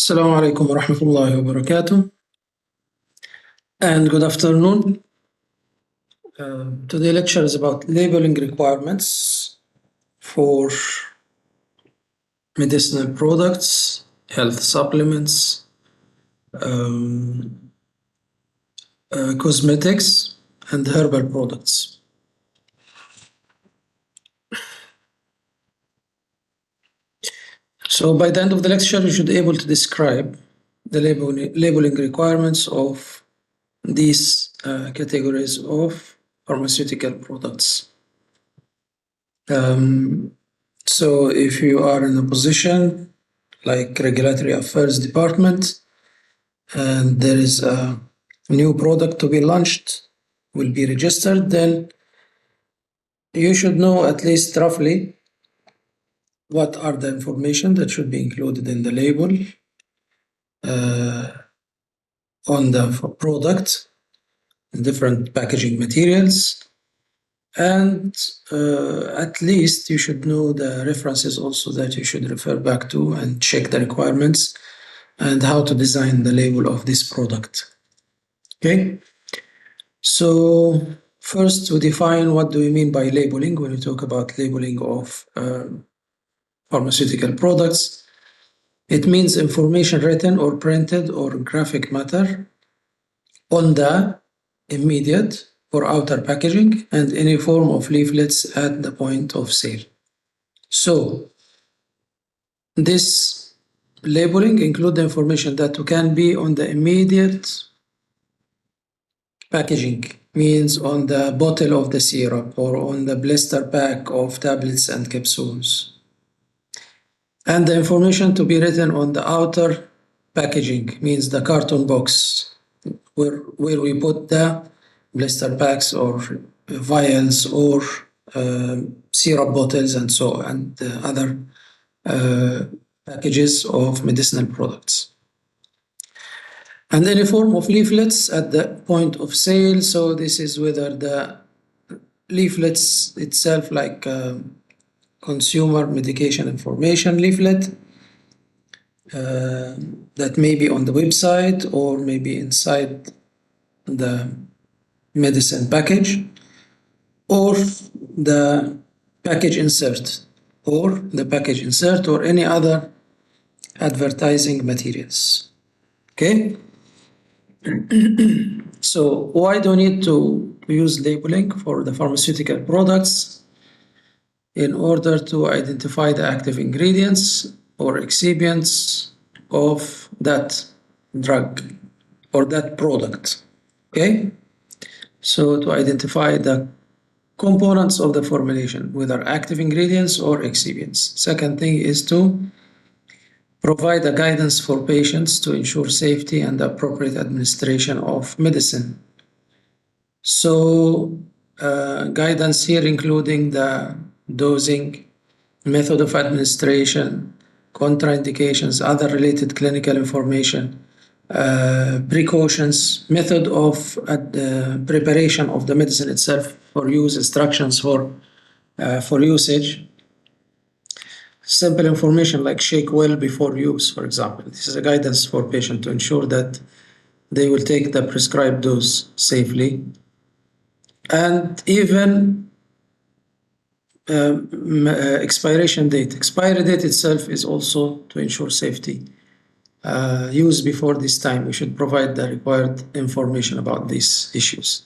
Assalamu alaikum wa rahmatullahi wa barakatuh, and good afternoon. Today lecture is about labeling requirements for medicinal products, health supplements, cosmetics, and herbal products. So by the end of the lecture, you should be able to describe the labeling requirements of these categories of pharmaceutical products. So if you are in a position like Regulatory Affairs Department and there is a new product to be launched, will be registered, then you should know at least roughly what are the information that should be included in the label on the product, different packaging materials, and at least you should know the references also that you should refer back to and check the requirements and how to design the label of this product. Okay, so first to define what do we mean by labeling when we talk about labeling of pharmaceutical products. It means information written or printed or graphic matter on the immediate or outer packaging and any form of leaflets at the point of sale. So this labeling include the information that can be on the immediate packaging, means on the bottle of the syrup or on the blister pack of tablets and capsules. And the information to be written on the outer packaging, means the carton box where we put the blister packs or vials or syrup bottles and so on, and other packages of medicinal products. And any form of leaflets at the point of sale. So this is whether the leaflets itself, like consumer medication information leaflet, that may be on the website or maybe inside the medicine package, or the package insert or any other advertising materials. Okay. So why do we need to use labeling for the pharmaceutical products? In order to identify the active ingredients or excipients of that drug or that product. Okay, so to identify the components of the formulation, whether active ingredients or excipients. Second thing is to provide a guidance for patients to ensure safety and appropriate administration of medicine. So guidance here including the dosing, method of administration, contraindications, other related clinical information, precautions, method of preparation of the medicine itself for use, instructions for usage, simple information like shake well before use, for example. This is a guidance for patient to ensure that they will take the prescribed dose safely. And even expiration date. Expiry date itself is also to ensure safety. Use before this time. We should provide the required information about these issues.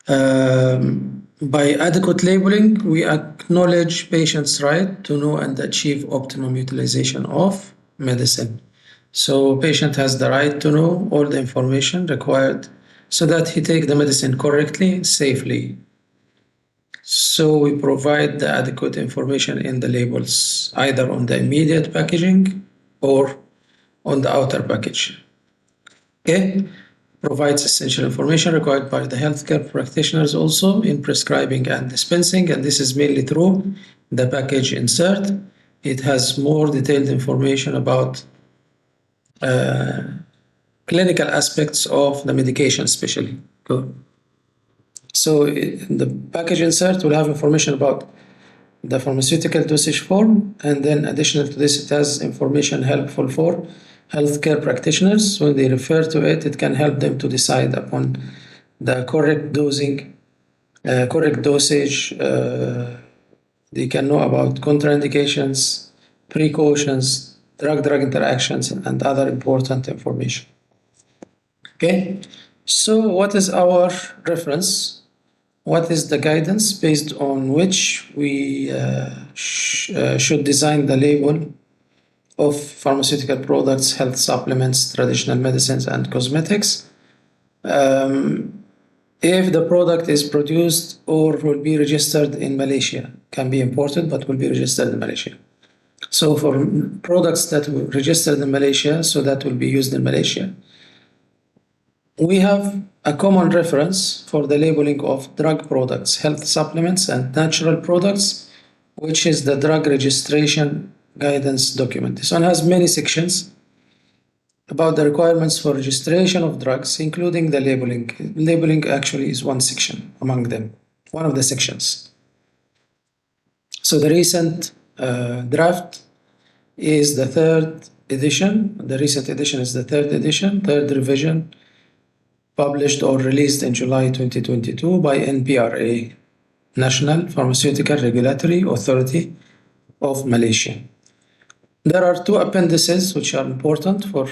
By adequate labeling, we acknowledge patients' right to know and achieve optimum utilization of medicine. So patient has the right to know all the information required so that he take the medicine correctly, safely. So we provide the adequate information in the labels, either on the immediate packaging or on the outer package. Okay, provides essential information required by the healthcare practitioners also in prescribing and dispensing, and this is mainly through the package insert. It has more detailed information about clinical aspects of the medication, especially. Good. So the package insert will have information about the pharmaceutical dosage form, and then additional to this, it has information helpful for healthcare practitioners. When they refer to it, it can help them to decide upon the correct dosing, correct dosage. They can know about contraindications, precautions, drug-drug interactions, and other important information. Okay, so what is our reference? What is the guidance based on which we should design the label of pharmaceutical products, health supplements, traditional medicines, and cosmetics? If the product is produced or will be registered in Malaysia, can be imported but will be registered in Malaysia. So for products that were registered in Malaysia, so that will be used in Malaysia. We have a common reference for the labeling of drug products, health supplements, and natural products, which is the drug registration guidance document. This one has many sections about the requirements for registration of drugs, including the labeling. Labeling actually is one section among them, one of the sections. So the recent draft is the third edition. The recent edition is the third edition, third revision, published or released in July 2022 by NPRA, National Pharmaceutical Regulatory Authority of Malaysia. There are two appendices which are important for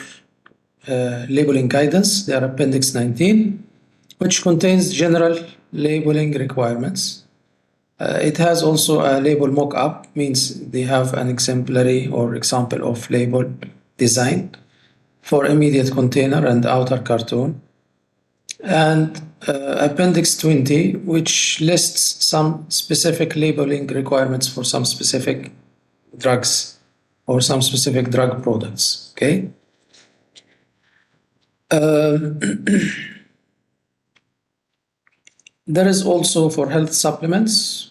labeling guidance. They are Appendix 19, which contains general labeling requirements. It has also a label mock-up, means they have an exemplary or example of label design for immediate container and outer cartoon. And Appendix 20, which lists some specific labeling requirements for some specific drugs or some specific drug products. Okay. There is also for health supplements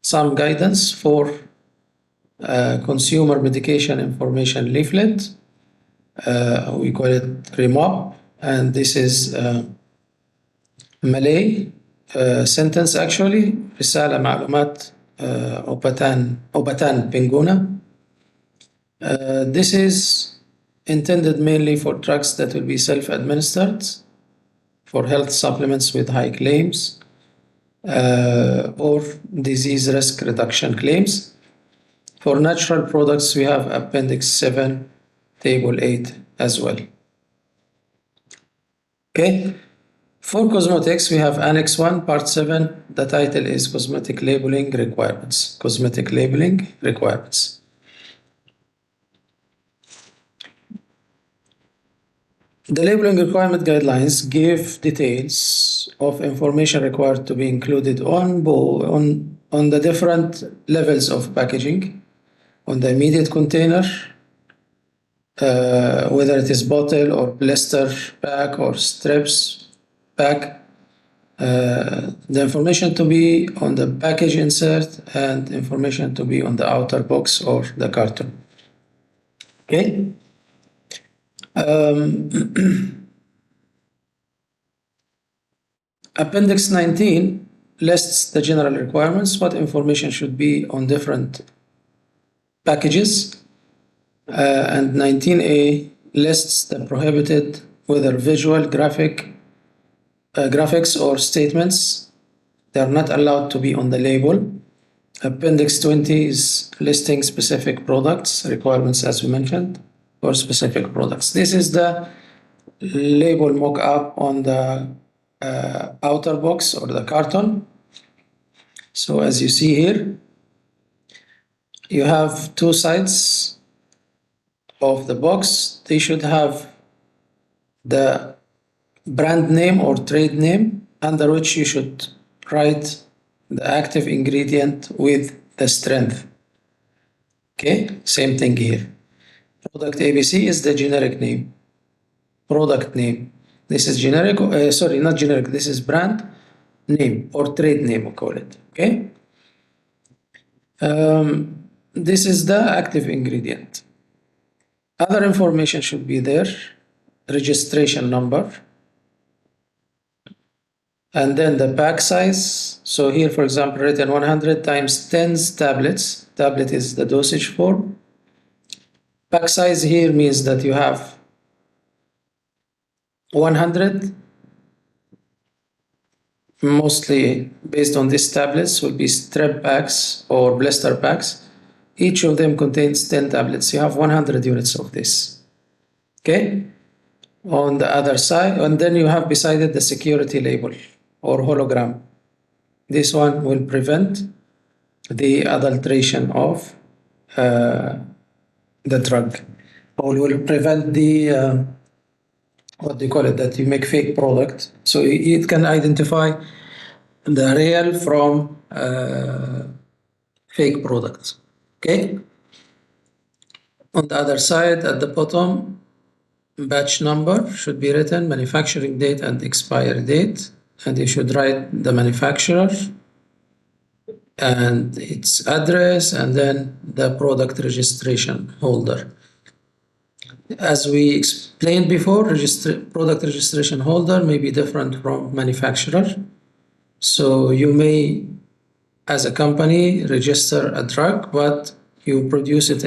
some guidance for consumer medication information leaflet. We call it REMOP, and this is Malay sentence actually. رسالة معلومات Obatan Penguna. This is intended mainly for drugs that will be self-administered, for health supplements with high claims, or disease risk reduction claims. For natural products, we have Appendix 7, Table 8 as well. Okay. For cosmetics, we have Annex 1, Part 7. The title is Cosmetic Labeling Requirements. Cosmetic Labeling Requirements. The labeling requirement guidelines give details of information required to be included on the different levels of packaging, on the immediate container, whether it is bottle or blister pack or strips pack, the information to be on the package insert, and information to be on the outer box or the carton. Okay. Appendix 19 lists the general requirements, what information should be on different packages, and 19A lists the prohibited, whether visual, graphics or statements. They are not allowed to be on the label. Appendix 20 is listing specific products, requirements as we mentioned, for specific products. This is the label mock-up on the outer box or the carton. So as you see here, you have two sides of the box. They should have the brand name or trade name, under which you should write the active ingredient with the strength. Okay, same thing here. Product ABC is the generic name. Product name. This is generic, sorry, not generic, this is brand name or trade name, we call it. Okay. This is the active ingredient. Other information should be there. Registration number, And then the pack size. So here, for example, written 100 times 10 tablets. Tablet is the dosage form. Pack size here means that you have 100, mostly based on these tablets, will be strep packs or blister packs. Each of them contains 10 tablets. You have 100 units of this. Okay? On the other side, and then you have beside it the security label or hologram. This one will prevent the adulteration of uh, the drug, or will prevent the what do you call it, that you make fake product. So it can identify the real from fake products. Okay. On the other side, at the bottom, batch number should be written, manufacturing date and expiry date, and you should write the manufacturer and its address, and then the product registration holder. As we explained before, product registration holder may be different from manufacturer. So you may, as a company, register a drug, but you produce it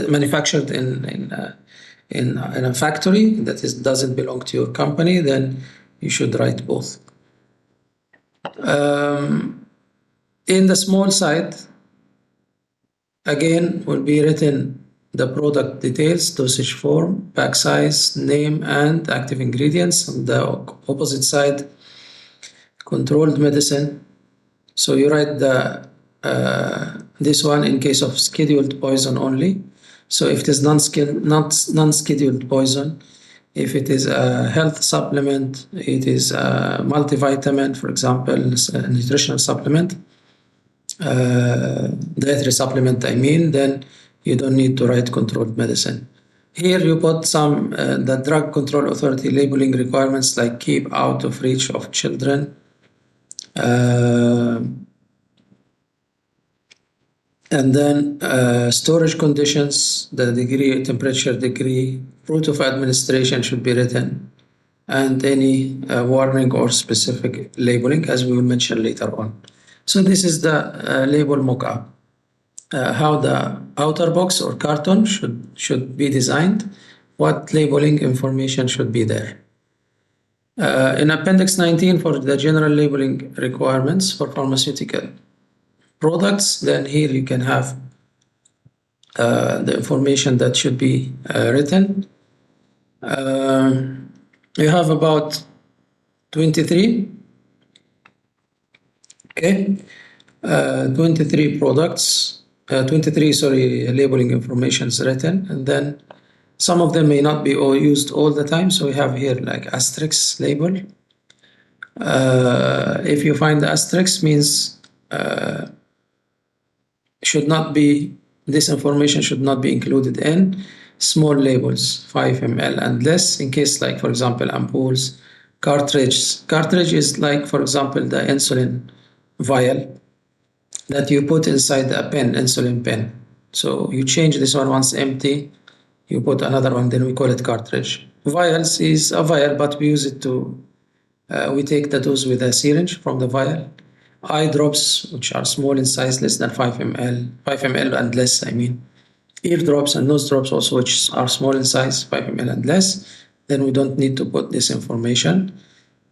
manufactured in a factory that doesn't belong to your company, then you should write both. In the small side, again, will be written the product details, dosage form, pack size, name, and active ingredients. On the opposite side, controlled medicine. So you write this one in case of scheduled poison only. So if it is non-scheduled poison, if it is a health supplement, it is a multivitamin, for example, a nutritional supplement, dietary supplement, I mean, then you don't need to write controlled medicine. Here you put some the Drug Control Authority labeling requirements, like keep out of reach of children. And then storage conditions, the degree, temperature degree, route of administration should be written, and any warning or specific labeling, as we will mention later on. So this is the label mock-up. How the outer box or carton should be designed, what labeling information should be there. In Appendix 19 for the general labeling requirements for pharmaceutical products, then here you can have the information that should be written. You have about 23, okay, 23 products, 23, sorry, labeling information is written, and then some of them may not be used all the time, so we have here like asterisk label. If you find the asterisk, means should not be, this information should not be included in small labels, 5 ml and less, in case, like, for example, ampoules, cartridges. Cartridge is like, for example, the insulin vial that you put inside a pen, insulin pen. So you change this one once empty, you put another one, then we call it cartridge. Vials is a vial, but we use it to, we take the dose with a syringe from the vial. Eye drops, which are small in size, less than 5 ml, 5 ml and less, I mean. Ear drops and nose drops also, which are small in size, 5 ml and less, then we don't need to put this information.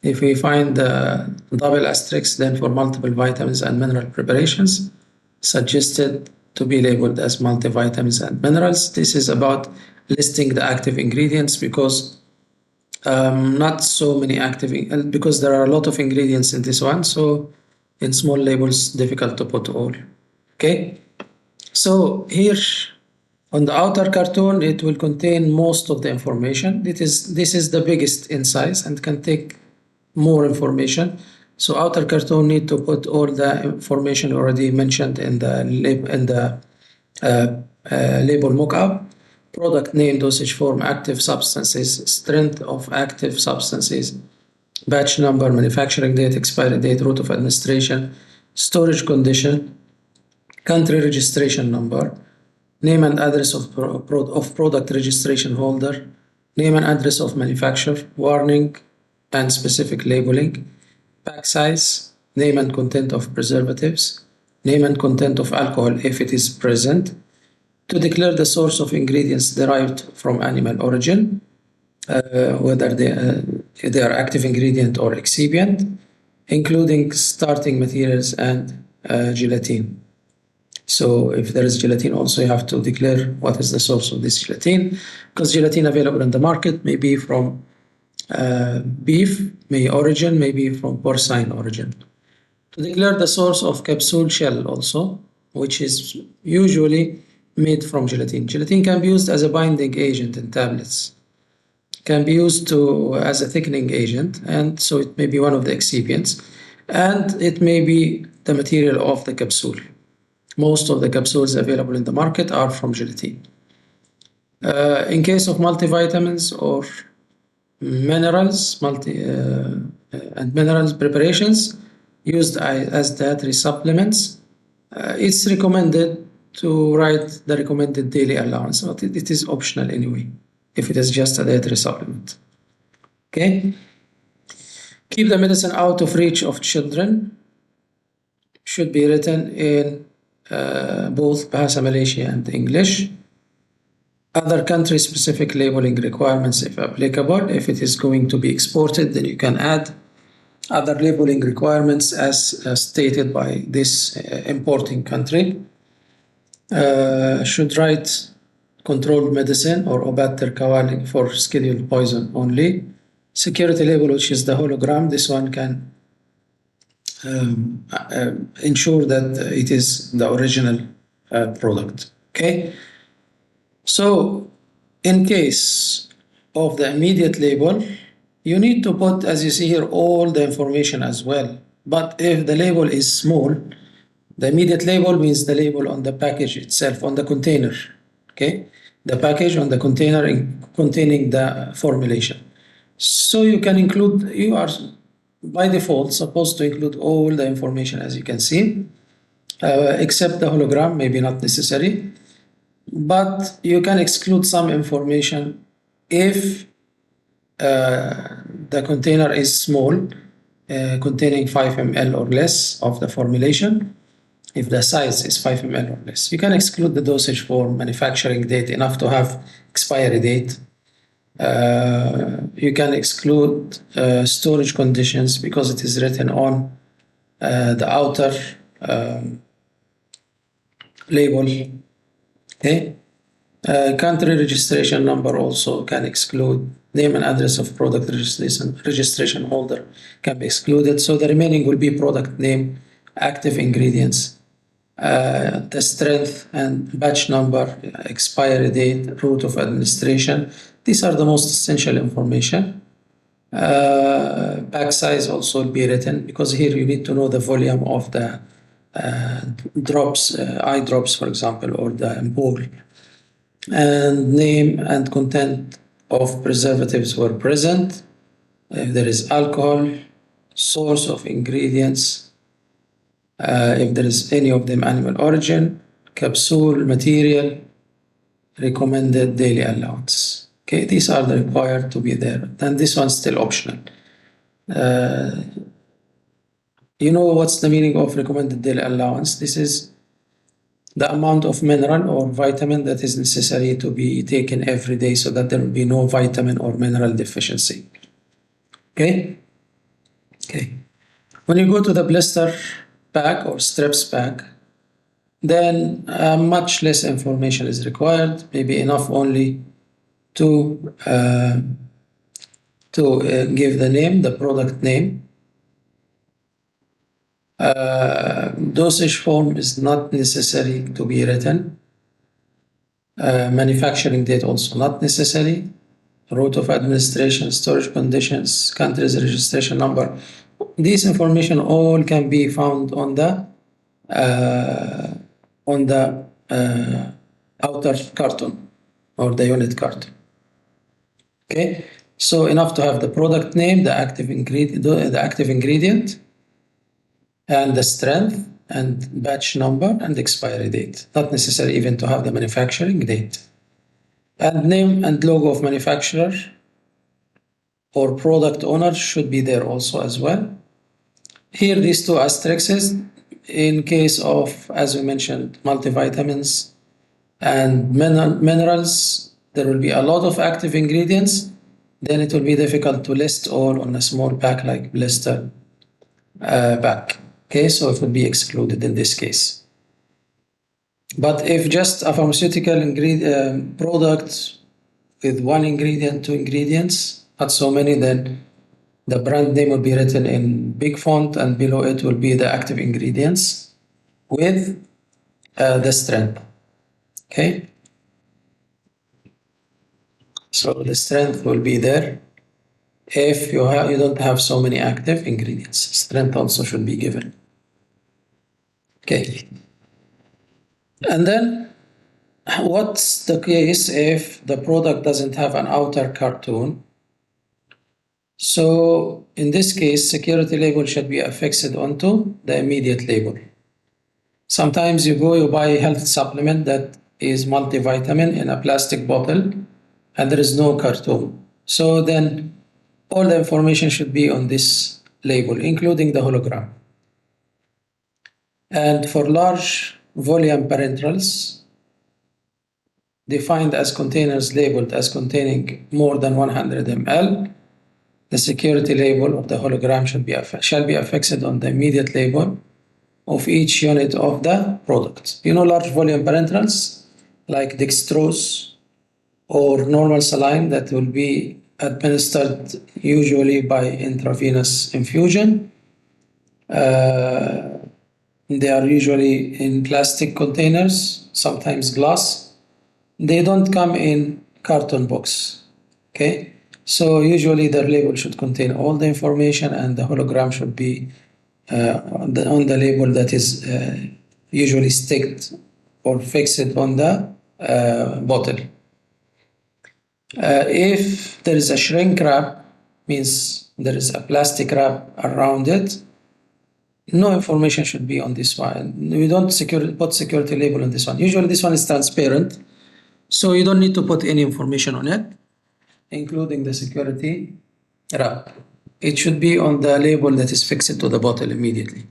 If we find the double asterisk, then for multiple vitamins and mineral preparations, suggested to be labeled as multivitamins and minerals. This is about listing the active ingredients, because not so many active, because there are a lot of ingredients in this one, so in small labels, difficult to put all. Okay, so here on the outer carton, it will contain most of the information. This is the biggest in size and can take more information. So outer carton need to put all the information already mentioned in the label mock-up. Product name, dosage form, active substances, strength of active substances, batch number, manufacturing date, expiry date, route of administration, storage condition, country registration number, name and address of product registration holder, name and address of manufacturer, warning and specific labeling, pack size, name and content of preservatives, name and content of alcohol if it is present, to declare the source of ingredients derived from animal origin, whether they are active ingredient or excipient, including starting materials and gelatin. So if there is gelatin also, you have to declare what is the source of this gelatin, because gelatin available in the market may be from beef, may be from porcine origin. To declare the source of capsule shell also, which is usually made from gelatin. Gelatin can be used as a binding agent in tablets, can be used as a thickening agent, and so it may be one of the excipients, and it may be the material of the capsule. Most of the capsules available in the market are from gelatin. In case of multivitamins or minerals, and minerals preparations used as dietary supplements, it's recommended to write the recommended daily allowance, but it is optional anyway, if it is just a dietary supplement. Okay? Keep the medicine out of reach of children. Should be written in both Bahasa Malaysia and English. Other country-specific labeling requirements, if applicable. If it is going to be exported, then you can add other labeling requirements as stated by this importing country. Should write controlled medicine or obat terkawali for scheduled poison only. Security label, which is the hologram, this one can ensure that it is the original product. Okay. So, in case of the immediate label, you need to put, as you see here, all the information as well. But if the label is small, the immediate label means the label on the package itself, on the container. Okay, the package on the container containing the formulation. So you can include, you are by default supposed to include all the information, as you can see, except the hologram, maybe not necessary. But you can exclude some information if the container is small, containing 5 ml or less of the formulation. If the size is 5 ml or less, you can exclude the dosage form, manufacturing date, enough to have expiry date. You can exclude storage conditions because it is written on the outer label. Okay. Country registration number also can exclude. Name and address of product registration holder can be excluded. So the remaining will be product name, active ingredients, the strength and batch number, expiry date, route of administration. These are the most essential information. Pack size also will be written, because here you need to know the volume of the drops, eye drops, for example, or the ampoule. And name and content of preservatives were present. If there is alcohol, source of ingredients, if there is any of them animal origin, capsule, material, recommended daily allowance. Okay, these are the required to be there. And this one's still optional. You know what's the meaning of recommended daily allowance? This is the amount of mineral or vitamin that is necessary to be taken every day so that there will be no vitamin or mineral deficiency. Okay? Okay. When you go to the blister pack or strips pack, then much less information is required, maybe enough only to give the name, the product name. Dosage form is not necessary to be written. Manufacturing date also not necessary. Route of administration, storage conditions, country's registration number. These information all can be found on the outer carton or the unit carton. Okay, so enough to have the product name, the active ingredient, and the strength and batch number and expiry date. Not necessary even to have the manufacturing date. And name and logo of manufacturer or product owner should be there also as well. Here, these two asterisks, in case of, as we mentioned, multivitamins and minerals, there will be a lot of active ingredients. Then it will be difficult to list all on a small pack like blister pack. Okay, so it will be excluded in this case. But if just a pharmaceutical product with one ingredient, two ingredients, not so many, then the brand name will be written in big font, and below it will be the active ingredients with the strength. Okay. So the strength will be there. If you don't have so many active ingredients, strength also should be given. Okay. And then what's the case if the product doesn't have an outer cartoon? So in this case, security label should be affixed onto the immediate label. Sometimes you buy a health supplement that is multivitamin in a plastic bottle and there is no cartoon. So then all the information should be on this label, including the hologram. And for large volume parenterals, defined as containers labeled as containing more than 100 ml, the security label of the hologram shall be affixed on the immediate label of each unit of the product. Large volume parenterals like dextrose or normal saline that will be administered usually by intravenous infusion. They are usually in plastic containers, sometimes glass. They don't come in carton box. Okay, so usually the label should contain all the information, and the hologram should be on the label that is usually sticked or fixed on the bottle. If there is a shrink wrap, means there is a plastic wrap around it, no information should be on this one. We don't put security label on this one. Usually this one is transparent, so you don't need to put any information on it, including the security wrap. It should be on the label that is fixed to the bottle immediately.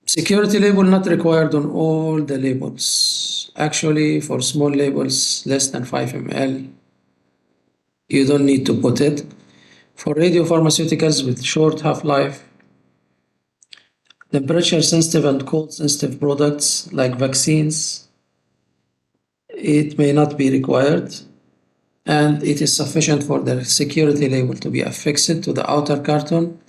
Security label not required on all the labels. Actually, for small labels less than 5 ml, you don't need to put it. For radiopharmaceuticals with short half-life, temperature sensitive and cold sensitive products like vaccines, it may not be required, and it is sufficient for the security label to be affixed to the outer carton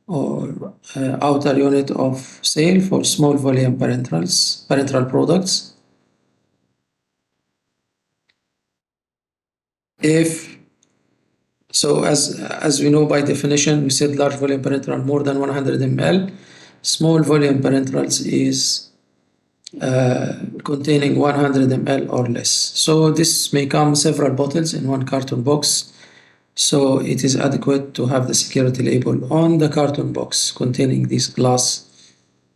or outer unit of sale for small volume parenteral products. As we know by definition, we said large volume parenteral more than 100 ml. Small volume parenterals is containing 100 ml or less. So this may come several bottles in one carton box. So it is adequate to have the security label on the carton box containing these glass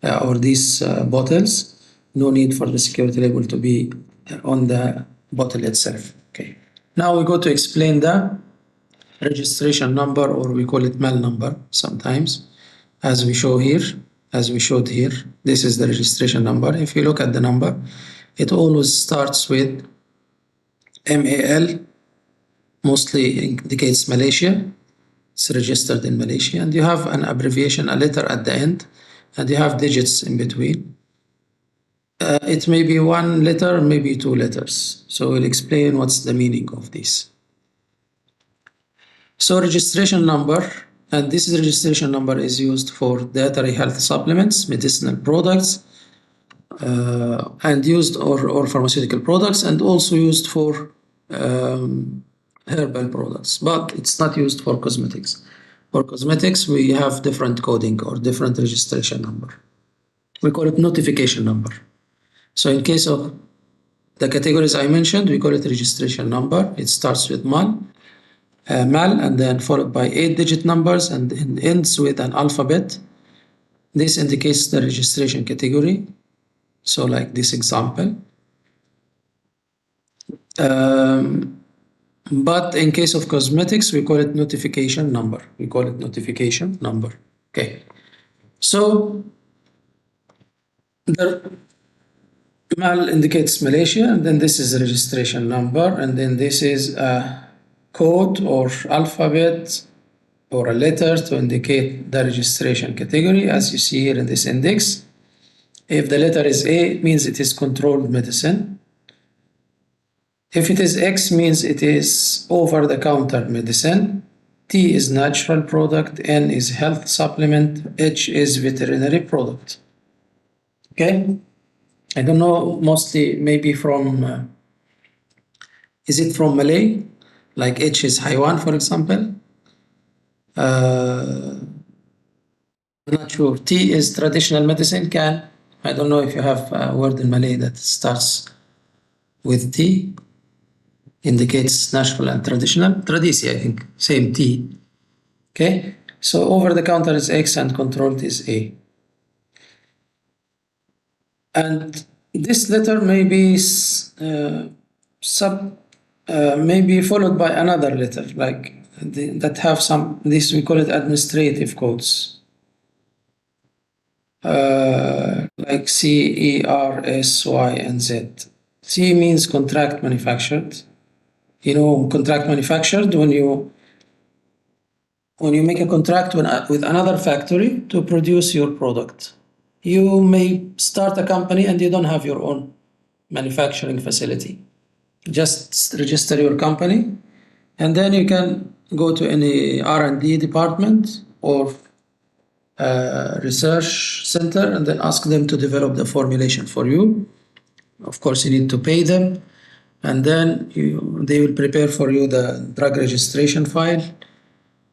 or these bottles. No need for the security label to be on the bottle itself. Okay. Now we go to explain the registration number, or we call it MEL number sometimes, as we showed here. This is the registration number. If you look at the number, it always starts with MAL, mostly indicates Malaysia. It's registered in Malaysia, and you have an abbreviation, a letter at the end, and you have digits in between. It may be one letter, maybe two letters. So we'll explain what's the meaning of this. So registration number, and this registration number is used for dietary health supplements, medicinal products, and used or pharmaceutical products, and also used for herbal products, but it's not used for cosmetics. For cosmetics, we have different coding or different registration number. We call it notification number. So in case of the categories I mentioned, we call it registration number. It starts with MAL, and then followed by 8-digit numbers, and ends with an alphabet. This indicates the registration category. So like this example. But in case of cosmetics, we call it notification number. We call it notification number. Okay. So the mal indicates Malaysia, and then this is a registration number, and then this is a code or alphabet or a letter to indicate the registration category, as you see here in this index. If the letter is A, it means it is controlled medicine. If it is X, means it is over-the-counter medicine. T is natural product, N is health supplement, H is veterinary product. Okay? I don't know, mostly maybe from, is it from Malay? Like H is Haiwan, for example. I'm not sure. T is traditional medicine, can. I don't know if you have a word in Malay that starts with T, indicates natural and traditional. Tradisi, I think, same T. Okay, so over the counter is X and controlled is A. And this letter may be maybe followed by another letter, like that have some, this we call it administrative codes. Like C, E, R, S, Y, and Z. C means contract manufactured. You know, contract manufactured when you make a contract with another factory to produce your product. You may start a company and you don't have your own manufacturing facility. Just register your company, and then you can go to any R&D department or research center and then ask them to develop the formulation for you. Of course, you need to pay them, and then they will prepare for you the drug registration file,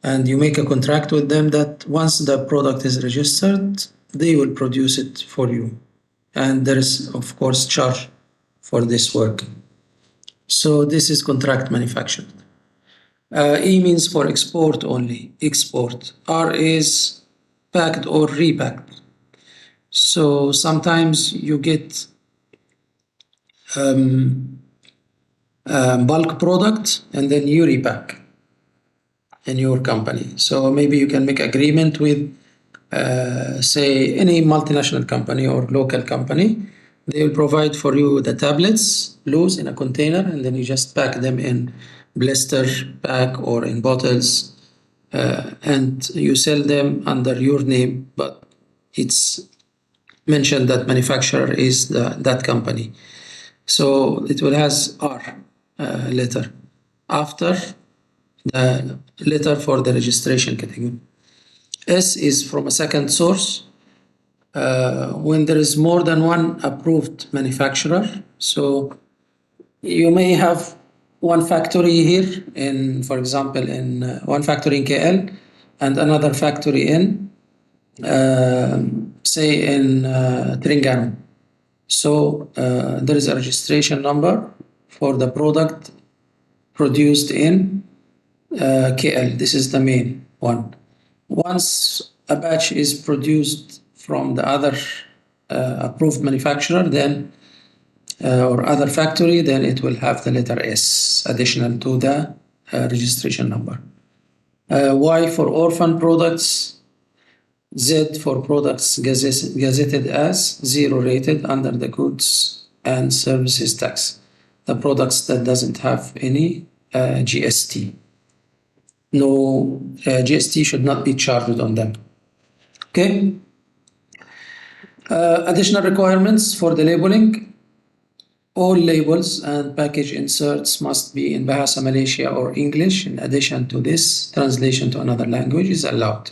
and you make a contract with them that once the product is registered, they will produce it for you. And there is, of course, charge for this work. So this is contract manufactured. E means for export only, export. R is packed or repacked. So sometimes you get bulk product and then you repack in your company. So maybe you can make agreement with, say, any multinational company or local company. They will provide for you the tablets loose in a container, and then you just pack them in blister pack or in bottles, and you sell them under your name, but it's mentioned that manufacturer is that company. So it will has R letter after the letter for the registration category. S is from a second source. When there is more than one approved manufacturer, so you may have one factory here in, for example, in one factory in KL and another factory in, say, in Terengganu. So there is a registration number for the product produced in KL. This is the main one. Once a batch is produced from the other approved manufacturer, then or other factory, then it will have the letter S additional to the registration number. Y for orphan products, Z for products gazetted as zero rated under the goods and services tax, the products that doesn't have any GST. No GST should not be charged on them. Okay. Additional requirements for the labeling. All labels and package inserts must be in Bahasa Malaysia or English. In addition to this, translation to another language is allowed.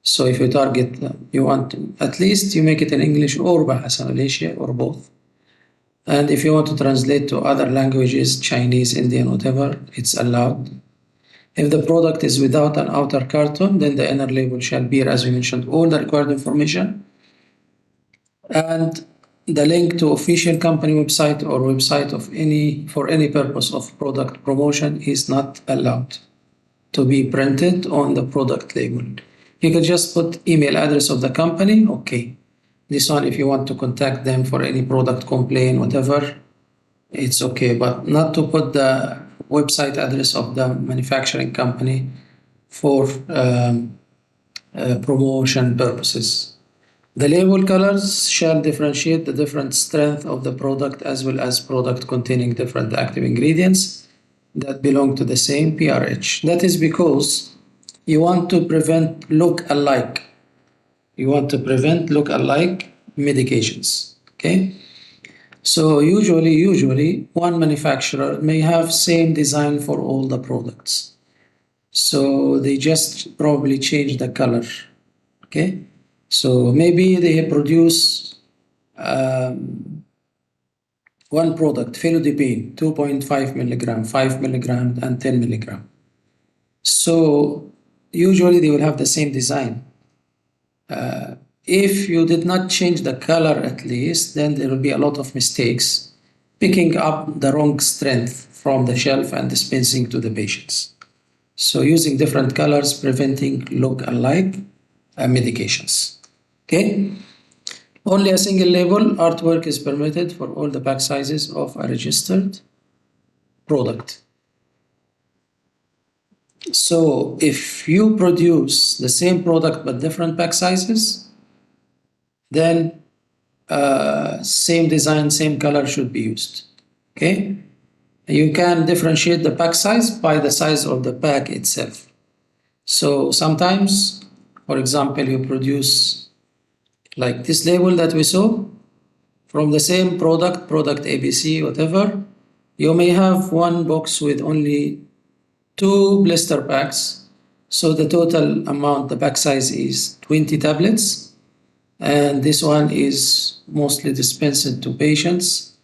So if you target, you want to, at least you make it in English or Bahasa Malaysia or both. And if you want to translate to other languages, Chinese, Indian, whatever, it's allowed. If the product is without an outer carton, then the inner label shall bear, as we mentioned, all the required information. And the link to official company website or website of any for any purpose of product promotion is not allowed to be printed on the product label. You can just put email address of the company. Okay. This one, if you want to contact them for any product complaint, whatever, it's okay, but not to put the website address of the manufacturing company for promotion purposes. The label colors shall differentiate the different strength of the product as well as product containing different active ingredients that belong to the same PRH. That is because you want to prevent look-alike. You want to prevent look-alike medications. Okay. So usually one manufacturer may have same design for all the products. So they just probably change the color. Okay. So maybe they produce one product, felodipine, 2.5 milligram, 5 milligram, and 10 milligram. So usually they will have the same design. If you did not change the color at least, then there will be a lot of mistakes picking up the wrong strength from the shelf and dispensing to the patients. So using different colors, preventing look-alike medications. Okay. Only a single label artwork is permitted for all the pack sizes of a registered product. So if you produce the same product but different pack sizes, then same design, same color should be used. Okay. You can differentiate the pack size by the size of the pack itself. So sometimes, for example, you produce like this label that we saw from the same product ABC, whatever. You may have one box with only 2 blister packs. So the total amount, the pack size is 20 tablets. And this one is mostly dispensed to patients.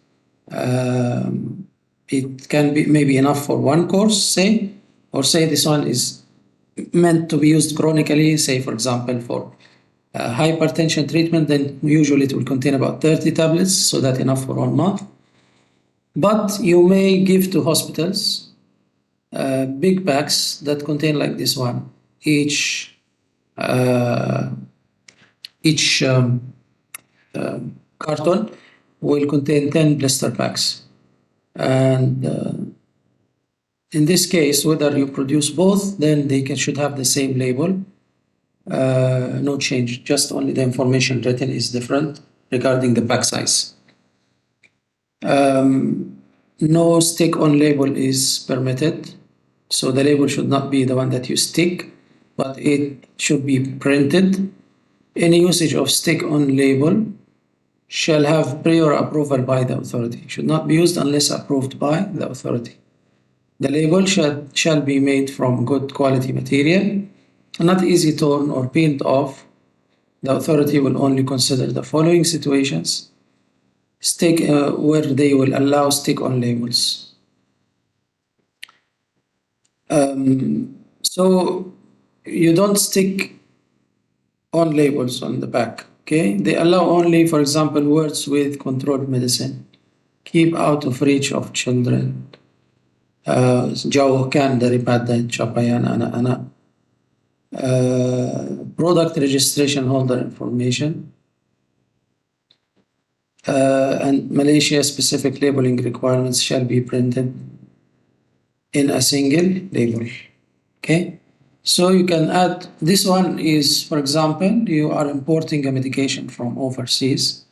It can be maybe enough for one course, say, or say this one is meant to be used chronically, say, for example, for hypertension treatment, then usually it will contain about 30 tablets, so that's enough for 1 month. But you may give to hospitals big packs that contain like this one. Each carton will contain 10 blister packs. And in this case, whether you produce both, then they should have the same label. No change, just only the information written is different regarding the pack size. No stick-on label is permitted. So the label should not be the one that you stick, but it should be printed. Any usage of stick-on label shall have prior approval by the authority. It should not be used unless approved by the authority. The label shall be made from good quality material, not easy torn or peeled off. The authority will only consider the following situations where they will allow stick-on labels. So you don't stick on labels on the back. Okay, they allow only, for example, words with controlled medicine, keep out of reach of children, jaw kan daripada capaian anak-anak, product registration holder information, and Malaysia specific labeling requirements shall be printed in a single label. Okay. So you can add, this one is, for example, you are importing a medication from overseas.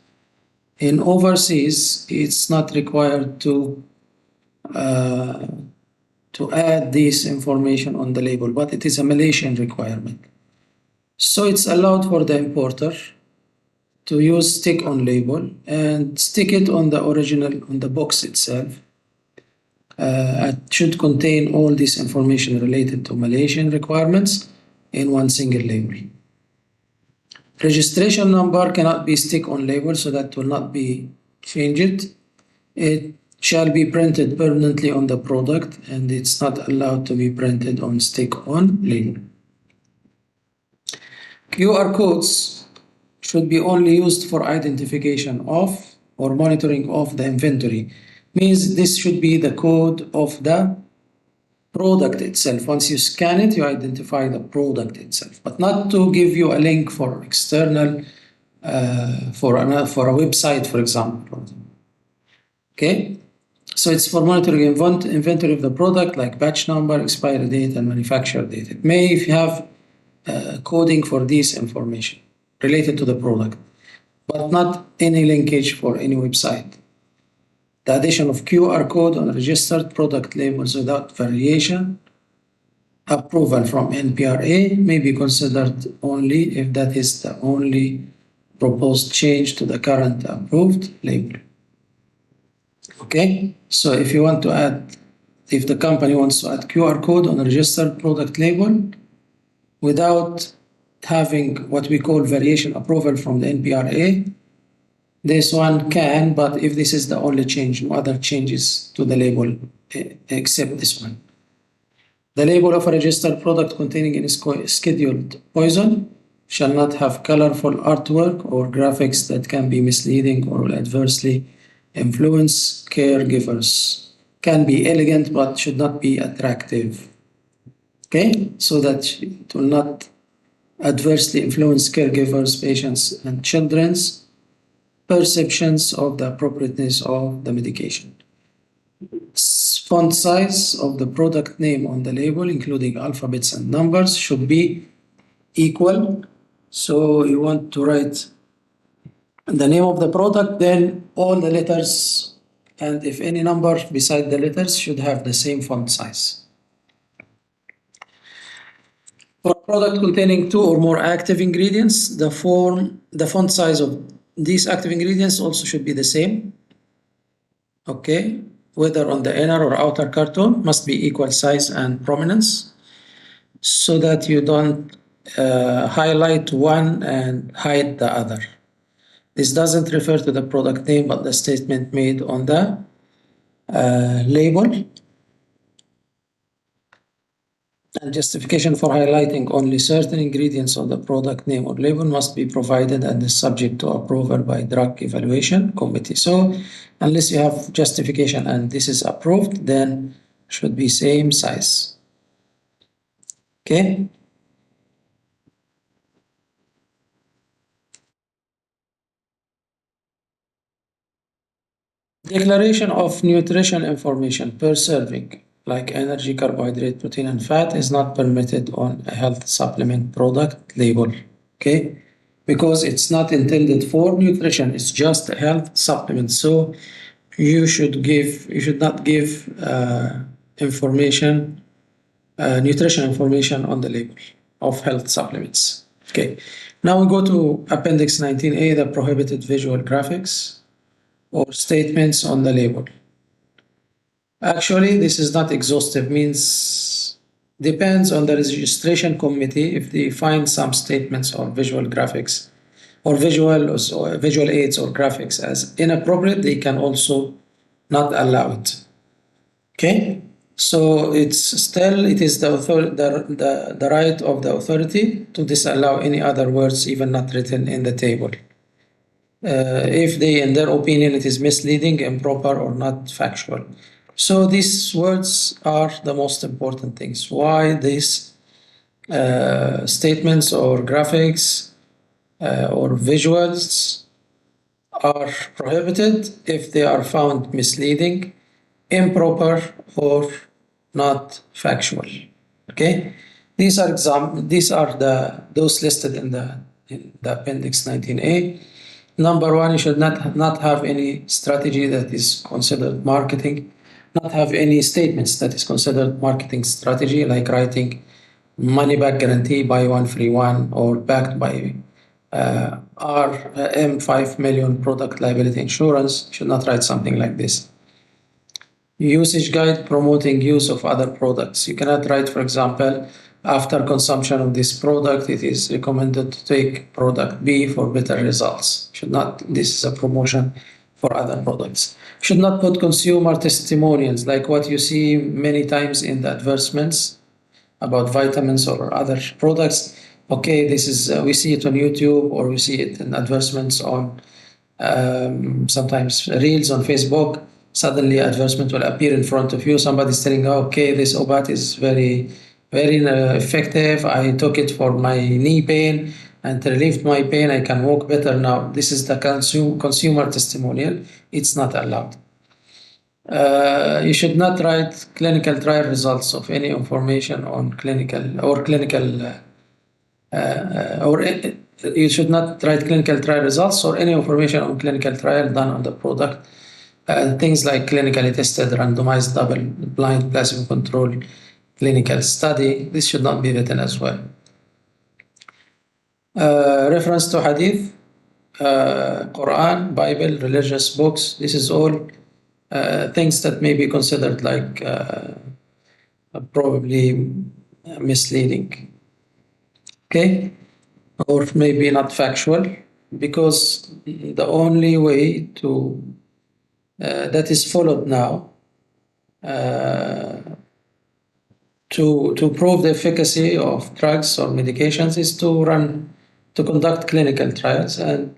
In overseas, it's not required to add this information on the label, but it is a Malaysian requirement. So it's allowed for the importer to use stick-on label and stick it on the original, on the box itself. It should contain all this information related to Malaysian requirements in one single label. Registration number cannot be stick-on label, so that will not be changed. It shall be printed permanently on the product, and it's not allowed to be printed on stick-on label. QR codes should be only used for identification of or monitoring of the inventory. Means this should be the code of the product itself. Once you scan it, you identify the product itself, but not to give you a link for external, for a website, for example. Okay. So it's for monitoring inventory of the product, like batch number, expiry date, and manufacture date. It may if you have coding for this information related to the product, but not any linkage for any website. The addition of QR code on registered product labels without variation approval from NPRA may be considered only if that is the only proposed change to the current approved label. Okay, so if you want to add, if the company wants to add QR code on a registered product label without having what we call variation approval from the NPRA, this one can, but if this is the only change, no other changes to the label except this one. The label of a registered product containing any scheduled poison shall not have colorful artwork or graphics that can be misleading or will adversely influence caregivers. Can be elegant but should not be attractive. Okay, so that it will not adversely influence caregivers, patients, and children's perceptions of the appropriateness of the medication. Font size of the product name on the label, including alphabets and numbers, should be equal. So you want to write the name of the product, then all the letters, and if any number beside the letters should have the same font size. For a product containing two or more active ingredients, the font size of these active ingredients also should be the same. Okay, whether on the inner or outer carton must be equal size and prominence so that you don't highlight one and hide the other. This doesn't refer to the product name, but the statement made on the label. And justification for highlighting only certain ingredients on the product name or label must be provided and is subject to approval by drug evaluation committee. So unless you have justification and this is approved, then should be same size. Okay. Declaration of nutrition information per serving, like energy, carbohydrate, protein, and fat, is not permitted on a health supplement product label. Okay, because it's not intended for nutrition; it's just a health supplement. So you should not give information, nutrition information on the label of health supplements. Okay, now we go to Appendix 19A, the prohibited visual graphics or statements on the label. Actually, this is not exhaustive, means depends on the registration committee. If they find some statements or visual graphics or visual aids or graphics as inappropriate, they can also not allow it. Okay, so it is the right of the authority to disallow any other words, even not written in the table. If they, in their opinion, it is misleading, improper, or not factual. So these words are the most important things. Why these statements or graphics or visuals are prohibited if they are found misleading, improper, or not factual. Okay, these are those listed in the Appendix 19A. Number one, you should not have any strategy that is considered marketing, not have any statements that is considered marketing strategy, like writing money back guarantee, buy one free one, or backed by RM 5 million product liability insurance. You should not write something like this. Usage guide promoting use of other products. You cannot write, for example, after consumption of this product, it is recommended to take product B for better results. Should not, this is a promotion for other products. Should not put consumer testimonials like what you see many times in the advertisements about vitamins or other products. Okay, this is, we see it on YouTube or we see it in advertisements on sometimes reels on Facebook. Suddenly advertisement will appear in front of you. Somebody's telling, okay, this Obat is very effective. I took it for my knee pain and relieved my pain. I can walk better now. This is the consumer testimonial. It's not allowed. You should not write clinical trial results of any information on clinical or you should not write clinical trial results or any information on clinical trial done on the product. Things like clinically tested, randomized, double-blind, placebo-controlled clinical study. This should not be written as well. Reference to hadith, Quran, Bible, religious books. This is all things that may be considered like probably misleading. Okay, or maybe not factual, because the only way to that is followed now to prove the efficacy of drugs or medications is to conduct clinical trials and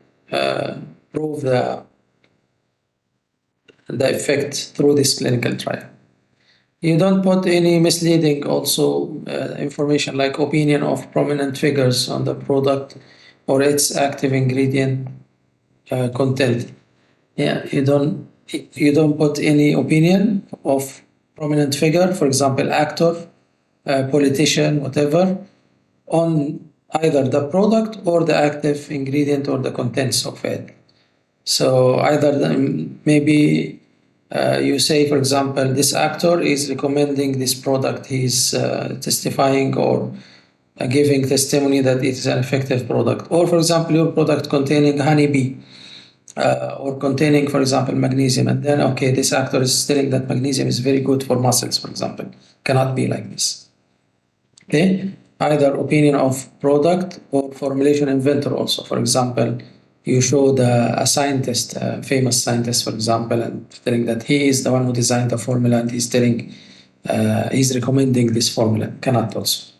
prove the effect through this clinical trial. You don't put any misleading also information like opinion of prominent figures on the product or its active ingredient content. Yeah, you don't put any opinion of prominent figure, for example, actor, politician, whatever, on either the product or the active ingredient or the contents of it. So maybe you say, for example, this actor is recommending this product. He's testifying or giving testimony that it is an effective product. Or, for example, your product containing honeybee or containing, for example, magnesium. And then, okay, this actor is telling that magnesium is very good for muscles, for example. Cannot be like this. Okay? Either opinion of product or formulation inventor also. For example, you show a scientist, a famous scientist, for example, and telling that he is the one who designed the formula and he's recommending this formula. Cannot also.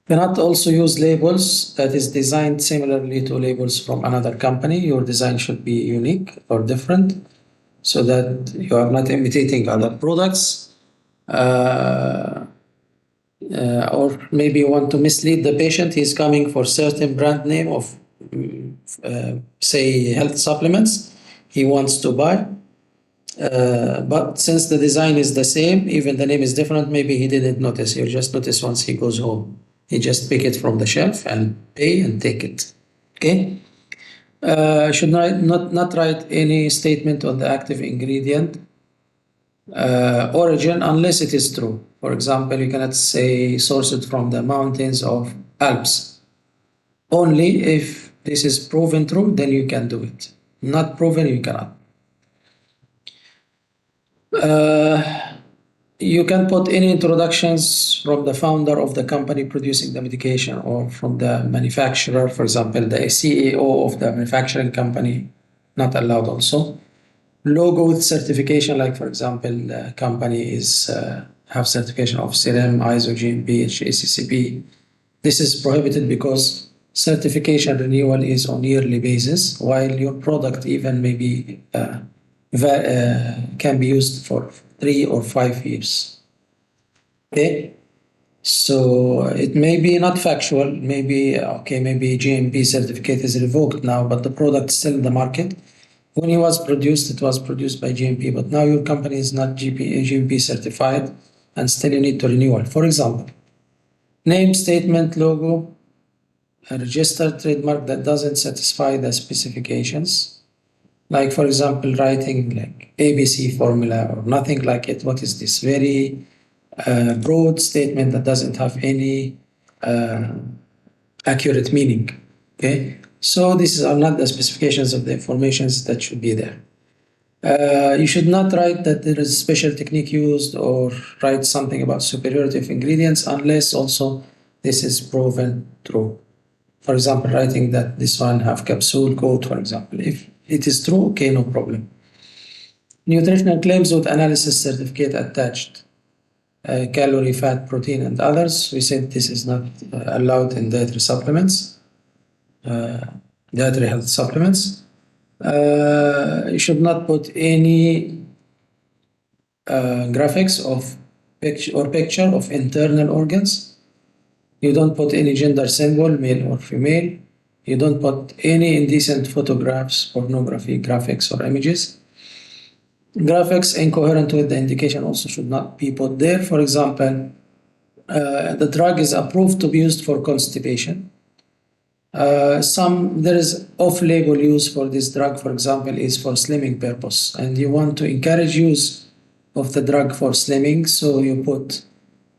Cannot also use labels that is designed similarly to labels from another company. Your design should be unique or different so that you are not imitating other products. Or maybe you want to mislead the patient. He's coming for certain brand name of, say, health supplements he wants to buy. But since the design is the same, even the name is different, maybe he didn't notice. He'll just notice once he goes home. He just pick it from the shelf and pay and take it. Okay? Should not write any statement on the active ingredient origin unless it is true. For example, you cannot say sourced from the mountains of Alps. Only if this is proven true, then you can do it. Not proven, you cannot. You can put any introductions from the founder of the company producing the medication or from the manufacturer, for example, the CEO of the manufacturing company, not allowed also. Logo with certification, like for example, the company is have certification of CIREM, ISO, GMP, HACCP. This is prohibited because certification renewal is on yearly basis, while your product even maybe can be used for 3 or 5 years. Okay, so it may be not factual. Maybe maybe GMP certificate is revoked now, but the product is still in the market. When it was produced, it was produced by GMP, but now your company is not GMP certified, and still you need to renew it. For example, name, statement, logo, a registered trademark that doesn't satisfy the specifications. Like, for example, writing like ABC formula or nothing like it. What is this? Very broad statement that doesn't have any accurate meaning. Okay, so these are not the specifications of the informations that should be there. You should not write that there is a special technique used or write something about superiority of ingredients unless also this is proven true. For example, writing that this one have capsule coat, for example. If it is true, okay, no problem. Nutritional claims with analysis certificate attached. Calorie, fat, protein, and others. We said this is not allowed in dietary supplements, dietary health supplements. You should not put any graphics of picture of internal organs. You don't put any gender symbol, male or female. You don't put any indecent photographs, pornography, graphics, or images. Graphics incoherent with the indication also should not be put there. For example, the drug is approved to be used for constipation. There is off-label use for this drug, for example, is for slimming purpose, and you want to encourage use of the drug for slimming, so you put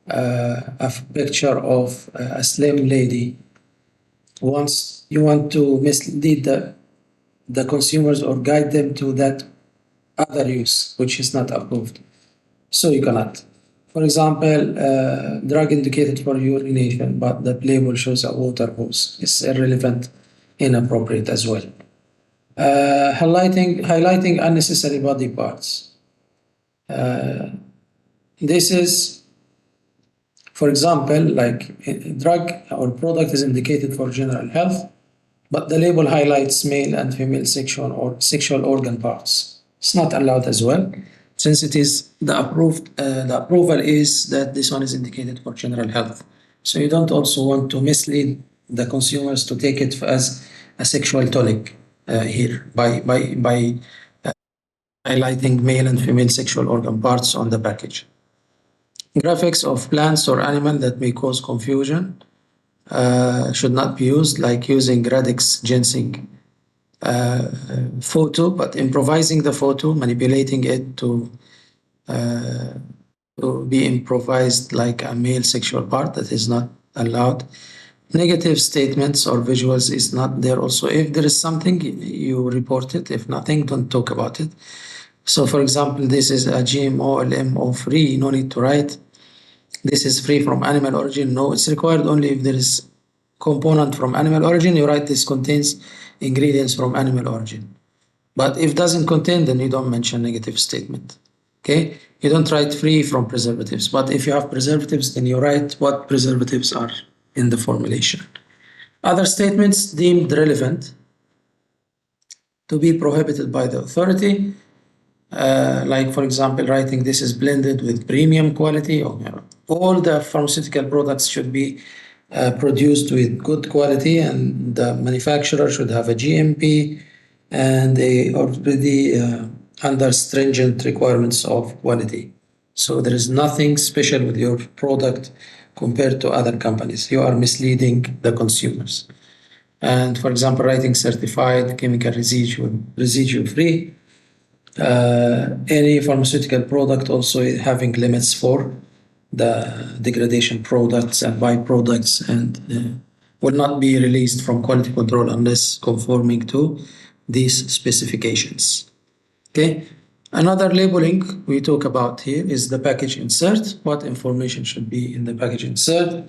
a picture of a slim lady. Once you want to mislead the consumers or guide them to that other use, which is not approved, so you cannot. For example, drug indicated for urination, but the label shows a water hose. It's irrelevant, inappropriate as well. Highlighting unnecessary body parts. This is, for example, like a drug or product is indicated for general health, but the label highlights male and female sexual organ parts. It's not allowed as well, since it is the approval is that this one is indicated for general health. So you don't also want to mislead the consumers to take it as a sexual tonic here by highlighting male and female sexual organ parts on the package. Graphics of plants or animal that may cause confusion should not be used, like using radix ginseng photo, but improvising the photo, manipulating it to be improvised like a male sexual part, that is not allowed. Negative statements or visuals is not there also. If there is something, you report it. If nothing, don't talk about it. So for example, this is a GMO, LMO free, no need to write. This is free from animal origin. No, it's required only if there is component from animal origin. You write this contains ingredients from animal origin. But if doesn't contain, then you don't mention negative statement. Okay, you don't write free from preservatives. But if you have preservatives, then you write what preservatives are in the formulation. Other statements deemed relevant to be prohibited by the authority, like for example, writing this is blended with premium quality. Or, all the pharmaceutical products should be produced with good quality, and the manufacturer should have a GMP, and they already under stringent requirements of quality. So there is nothing special with your product compared to other companies. You are misleading the consumers. And for example, writing certified chemical residue free. Any pharmaceutical product also having limits for the degradation products and byproducts, and will not be released from quality control unless conforming to these specifications. Okay. Another labeling we talk about here is the package insert. What information should be in the package insert,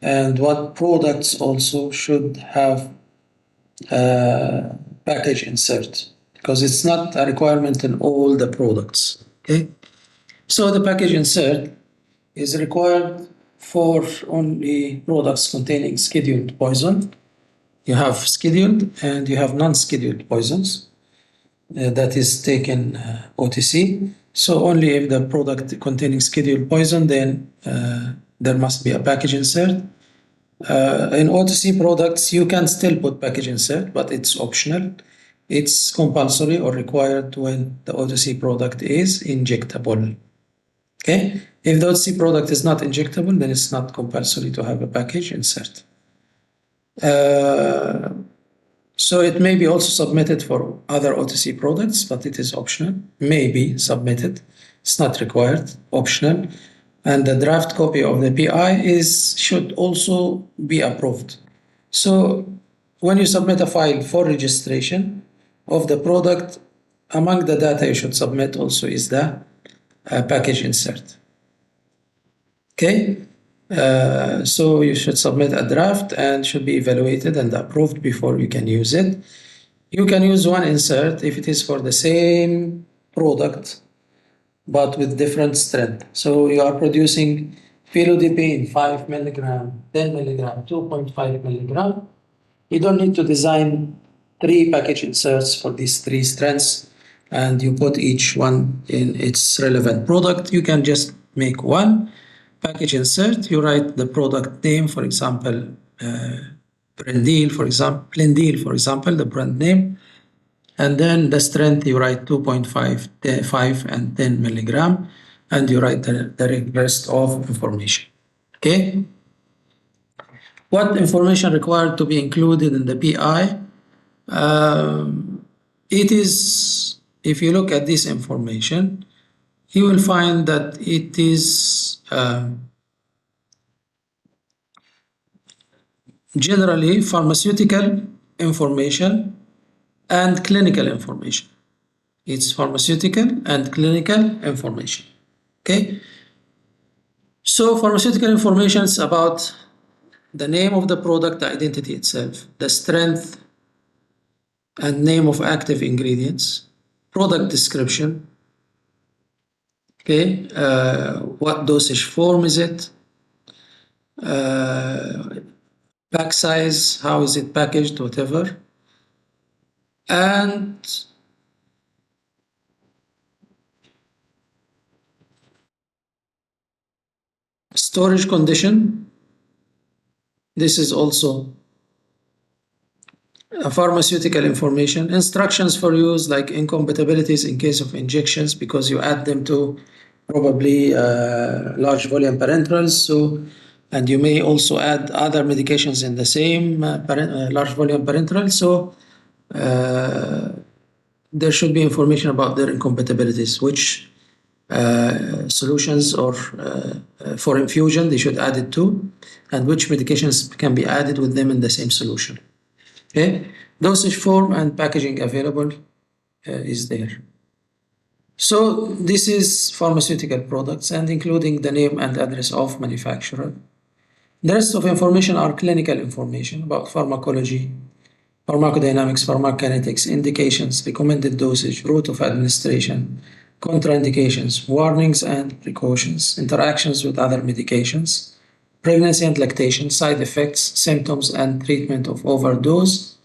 and what products also should have package insert, because it's not a requirement in all the products. Okay, so the package insert is required for only products containing scheduled poison. You have scheduled and you have non-scheduled poisons that is taken OTC. So only if the product containing scheduled poison, then there must be a package insert. In OTC products, you can still put package insert, but it's optional. It's compulsory or required when the OTC product is injectable. Okay, if the OTC product is not injectable, then it's not compulsory to have a package insert. So it may be also submitted for other OTC products, but it is optional. May be submitted. It's not required, optional. And the draft copy of the PI should also be approved. So when you submit a file for registration of the product, among the data you should submit also is the package insert. Okay, so you should submit a draft and should be evaluated and approved before you can use it. You can use one insert if it is for the same product but with different strength. So you are producing phenoldiphane 5 milligram, 10 milligram, 2.5 milligram. You don't need to design 3 package inserts for these 3 strengths, and you put each one in its relevant product. You can just make one package insert. You write the product name, for example, Plendil, for example, the brand name. And then the strength, you write 2.5, 5, and 10 milligram, and you write the rest of information. Okay? What information required to be included in the PI? It is, if you look at this information, you will find that it is generally pharmaceutical information and clinical information. It's pharmaceutical and clinical information. Okay? So pharmaceutical information is about the name of the product, the identity itself, the strength and name of active ingredients, product description, okay, what dosage form is it, pack size, how is it packaged, whatever, and storage condition. This is also pharmaceutical information, instructions for use like incompatibilities in case of injections because you add them to probably large volume parenterals. So, and you may also add other medications in the same large volume parenteral. So there should be information about their incompatibilities, which solutions or for infusion they should add it to, and which medications can be added with them in the same solution. Okay, dosage form and packaging available is there. So this is pharmaceutical products and including the name and address of manufacturer. The rest of information are clinical information about pharmacology, pharmacodynamics, pharmacokinetics, indications, recommended dosage, route of administration, contraindications, warnings and precautions, interactions with other medications, pregnancy and lactation, side effects, symptoms and treatment of overdose,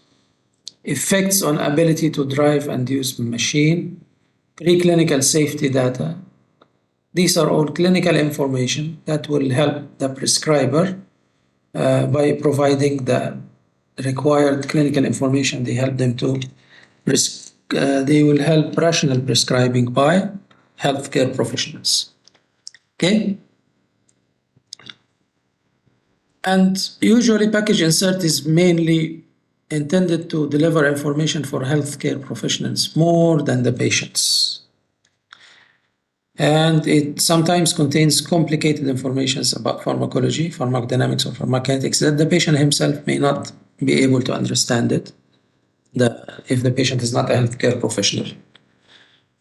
effects on ability to drive and use machine, preclinical safety data. These are all clinical information that will help the prescriber by providing the required clinical information. They help them to they will help rational prescribing by healthcare professionals. Okay? And usually package insert is mainly intended to deliver information for healthcare professionals more than the patients. And it sometimes contains complicated information about pharmacology, pharmacodynamics, or pharmacokinetics that the patient himself may not be able to understand it if the patient is not a healthcare professional.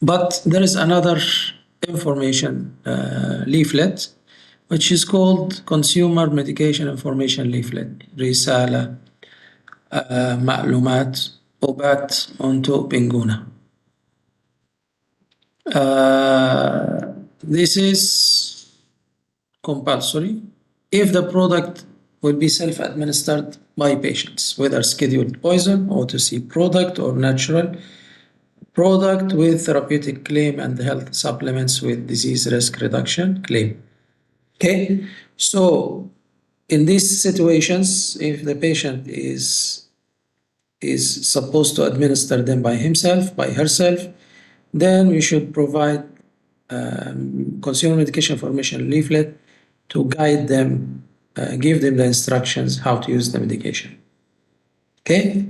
But there is another information leaflet which is called Consumer Medication Information Leaflet, رسالة معلومات أبات أنتو بنجونا. This is compulsory if the product will be self-administered by patients, whether scheduled poison, OTC product, or natural product with therapeutic claim and health supplements with disease risk reduction claim. Okay, so in these situations, if the patient is supposed to administer them by himself, by herself, then we should provide consumer medication information leaflet to guide them, give them the instructions how to use the medication. Okay,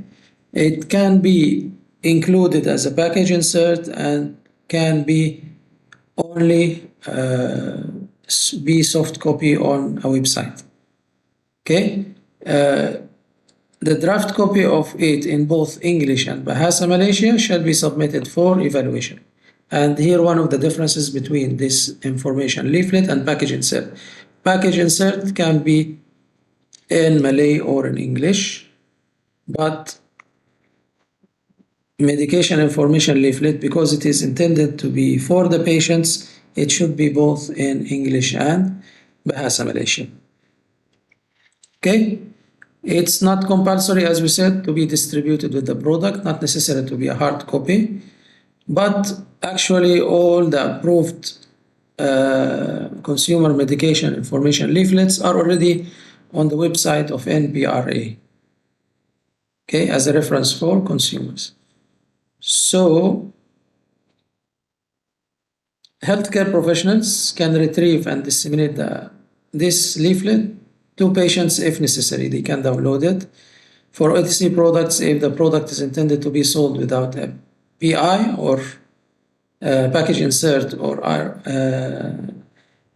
it can be included as a package insert and can be only be soft copy on a website. Okay, the draft copy of it in both English and Bahasa Malaysia shall be submitted for evaluation. And here one of the differences between this information leaflet and package insert. Package insert can be in Malay or in English, but medication information leaflet, because it is intended to be for the patients, it should be both in English and Bahasa Malaysia. Okay, it's not compulsory, as we said, to be distributed with the product, not necessary to be a hard copy, but actually all the approved consumer medication information leaflets are already on the website of NPRA. okay, as a reference for consumers. So healthcare professionals can retrieve and disseminate this leaflet to patients if necessary. They can download it. For OTC products, if the product is intended to be sold without a PI or package insert or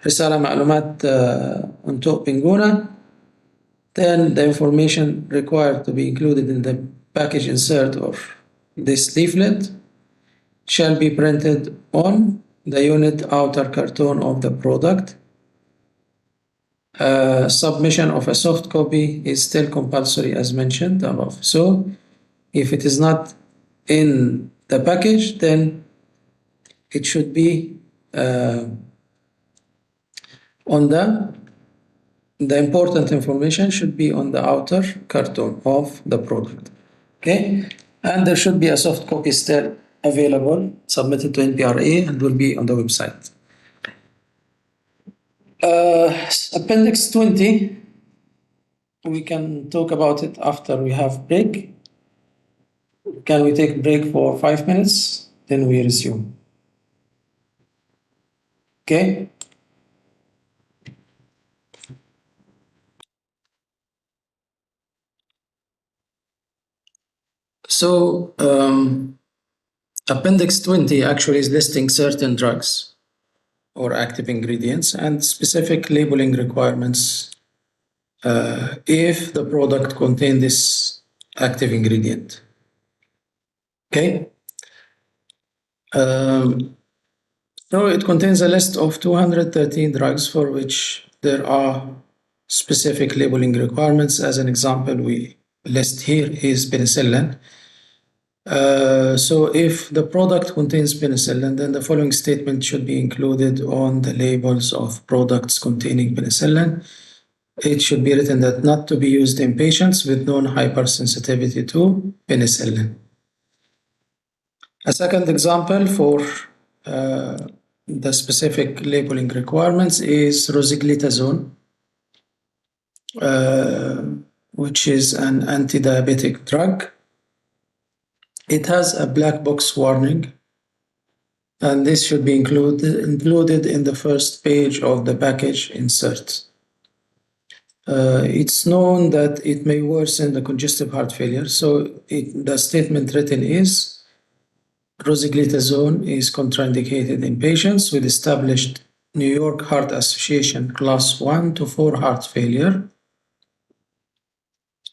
رسالة معلومات انتو بنجونة, then the information required to be included in the package insert or this leaflet shall be printed on the unit outer carton of the product. Submission of a soft copy is still compulsory as mentioned above. So if it is not in the package, then it should be on the important information should be on the outer carton of the product. Okay, and there should be a soft copy still available, submitted to NPRA, and will be on the website. Appendix 20, we can talk about it after we have break. Can we take break for 5 minutes? Then we resume. Okay. So Appendix 20 actually is listing certain drugs or active ingredients and specific labeling requirements if the product contains this active ingredient. Okay. So it contains a list of 213 drugs for which there are specific labeling requirements. As an example, we list here is penicillin. So if the product contains penicillin, then the following statement should be included on the labels of products containing penicillin. It should be written that not to be used in patients with known hypersensitivity to penicillin. A second example for the specific labeling requirements is rosiglitazone, which is an anti-diabetic drug. It has a black box warning, and this should be included in the first page of the package insert. It's known that it may worsen the congestive heart failure, so the statement written is rosiglitazone is contraindicated in patients with established New York Heart Association class 1 to 4 heart failure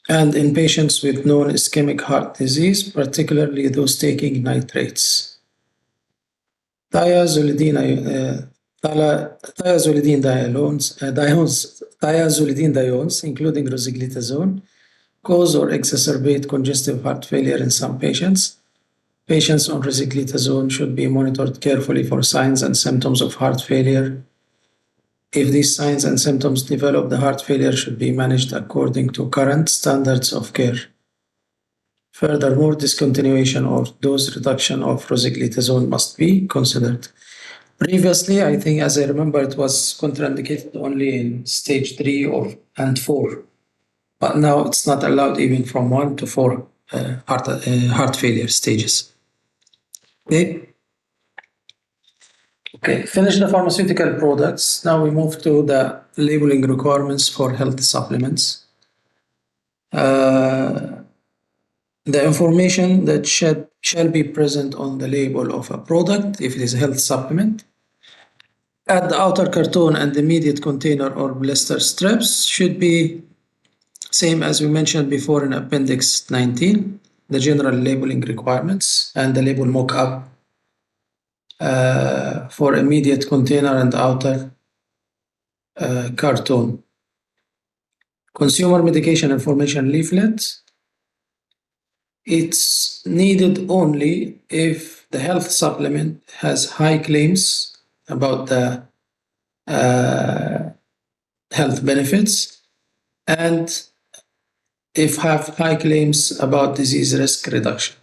and in patients with known ischemic heart disease, particularly those taking nitrates. Thiazolidine diones, including rosiglitazone, cause or exacerbate congestive heart failure in some patients. Patients on rosiglitazone should be monitored carefully for signs and symptoms of heart failure. If these signs and symptoms develop, the heart failure should be managed according to current standards of care. Furthermore, discontinuation or dose reduction of rosiglitazone must be considered. Previously, I think, as I remember, it was contraindicated only in stage 3 and 4, but now it's not allowed even from 1 to 4 heart failure stages. Okay. Okay, finish the pharmaceutical products. Now we move to the labeling requirements for health supplements. The information that shall be present on the label of a product, if it is a health supplement, at the outer carton and the immediate container or blister strips should be same as we mentioned before in Appendix 19, the general labeling requirements and the label mock-up for immediate container and outer carton. Consumer medication information leaflet. It's needed only if the health supplement has high claims about the health benefits and if have high claims about disease risk reduction.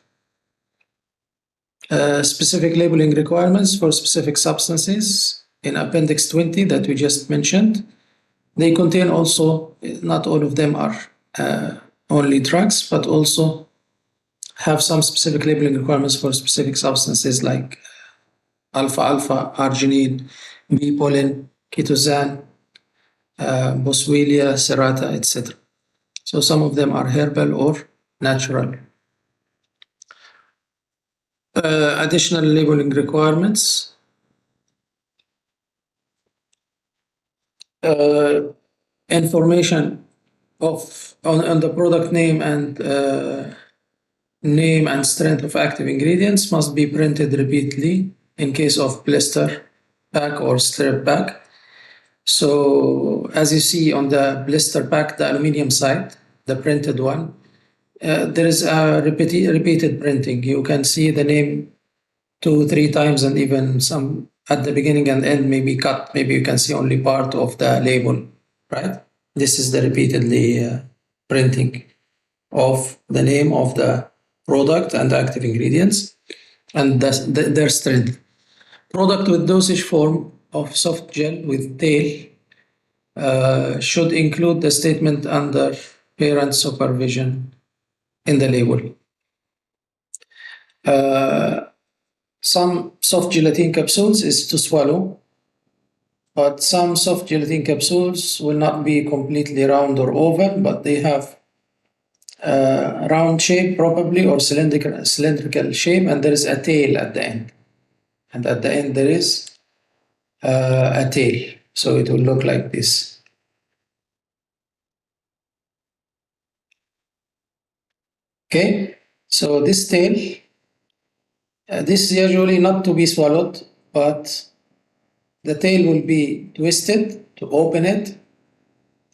Specific labeling requirements for specific substances in Appendix 20 that we just mentioned. They contain also, not all of them are only drugs, but also have some specific labeling requirements for specific substances like alpha-alpha, arginine, B-pollen, ketozan, boswellia, serrata, etc. So some of them are herbal or natural. Additional labeling requirements. Information on the product name and strength of active ingredients must be printed repeatedly in case of blister pack or strip pack. So as you see on the blister pack, the aluminum side, the printed one, there is a repeated printing. You can see the name 2, 3 times, and even some at the beginning and end may be cut. Maybe you can see only part of the label, right? This is the repeatedly printing of the name of the product and the active ingredients and their strength. Product with dosage form of soft gel with tail should include the statement under parent supervision in the label. Some soft gelatin capsules is to swallow, but some soft gelatin capsules will not be completely round or oval, but they have round shape probably or cylindrical shape, and there is a tail at the end. And at the end there is a tail, so it will look like this. Okay, so this tail, this is usually not to be swallowed, but the tail will be twisted to open it,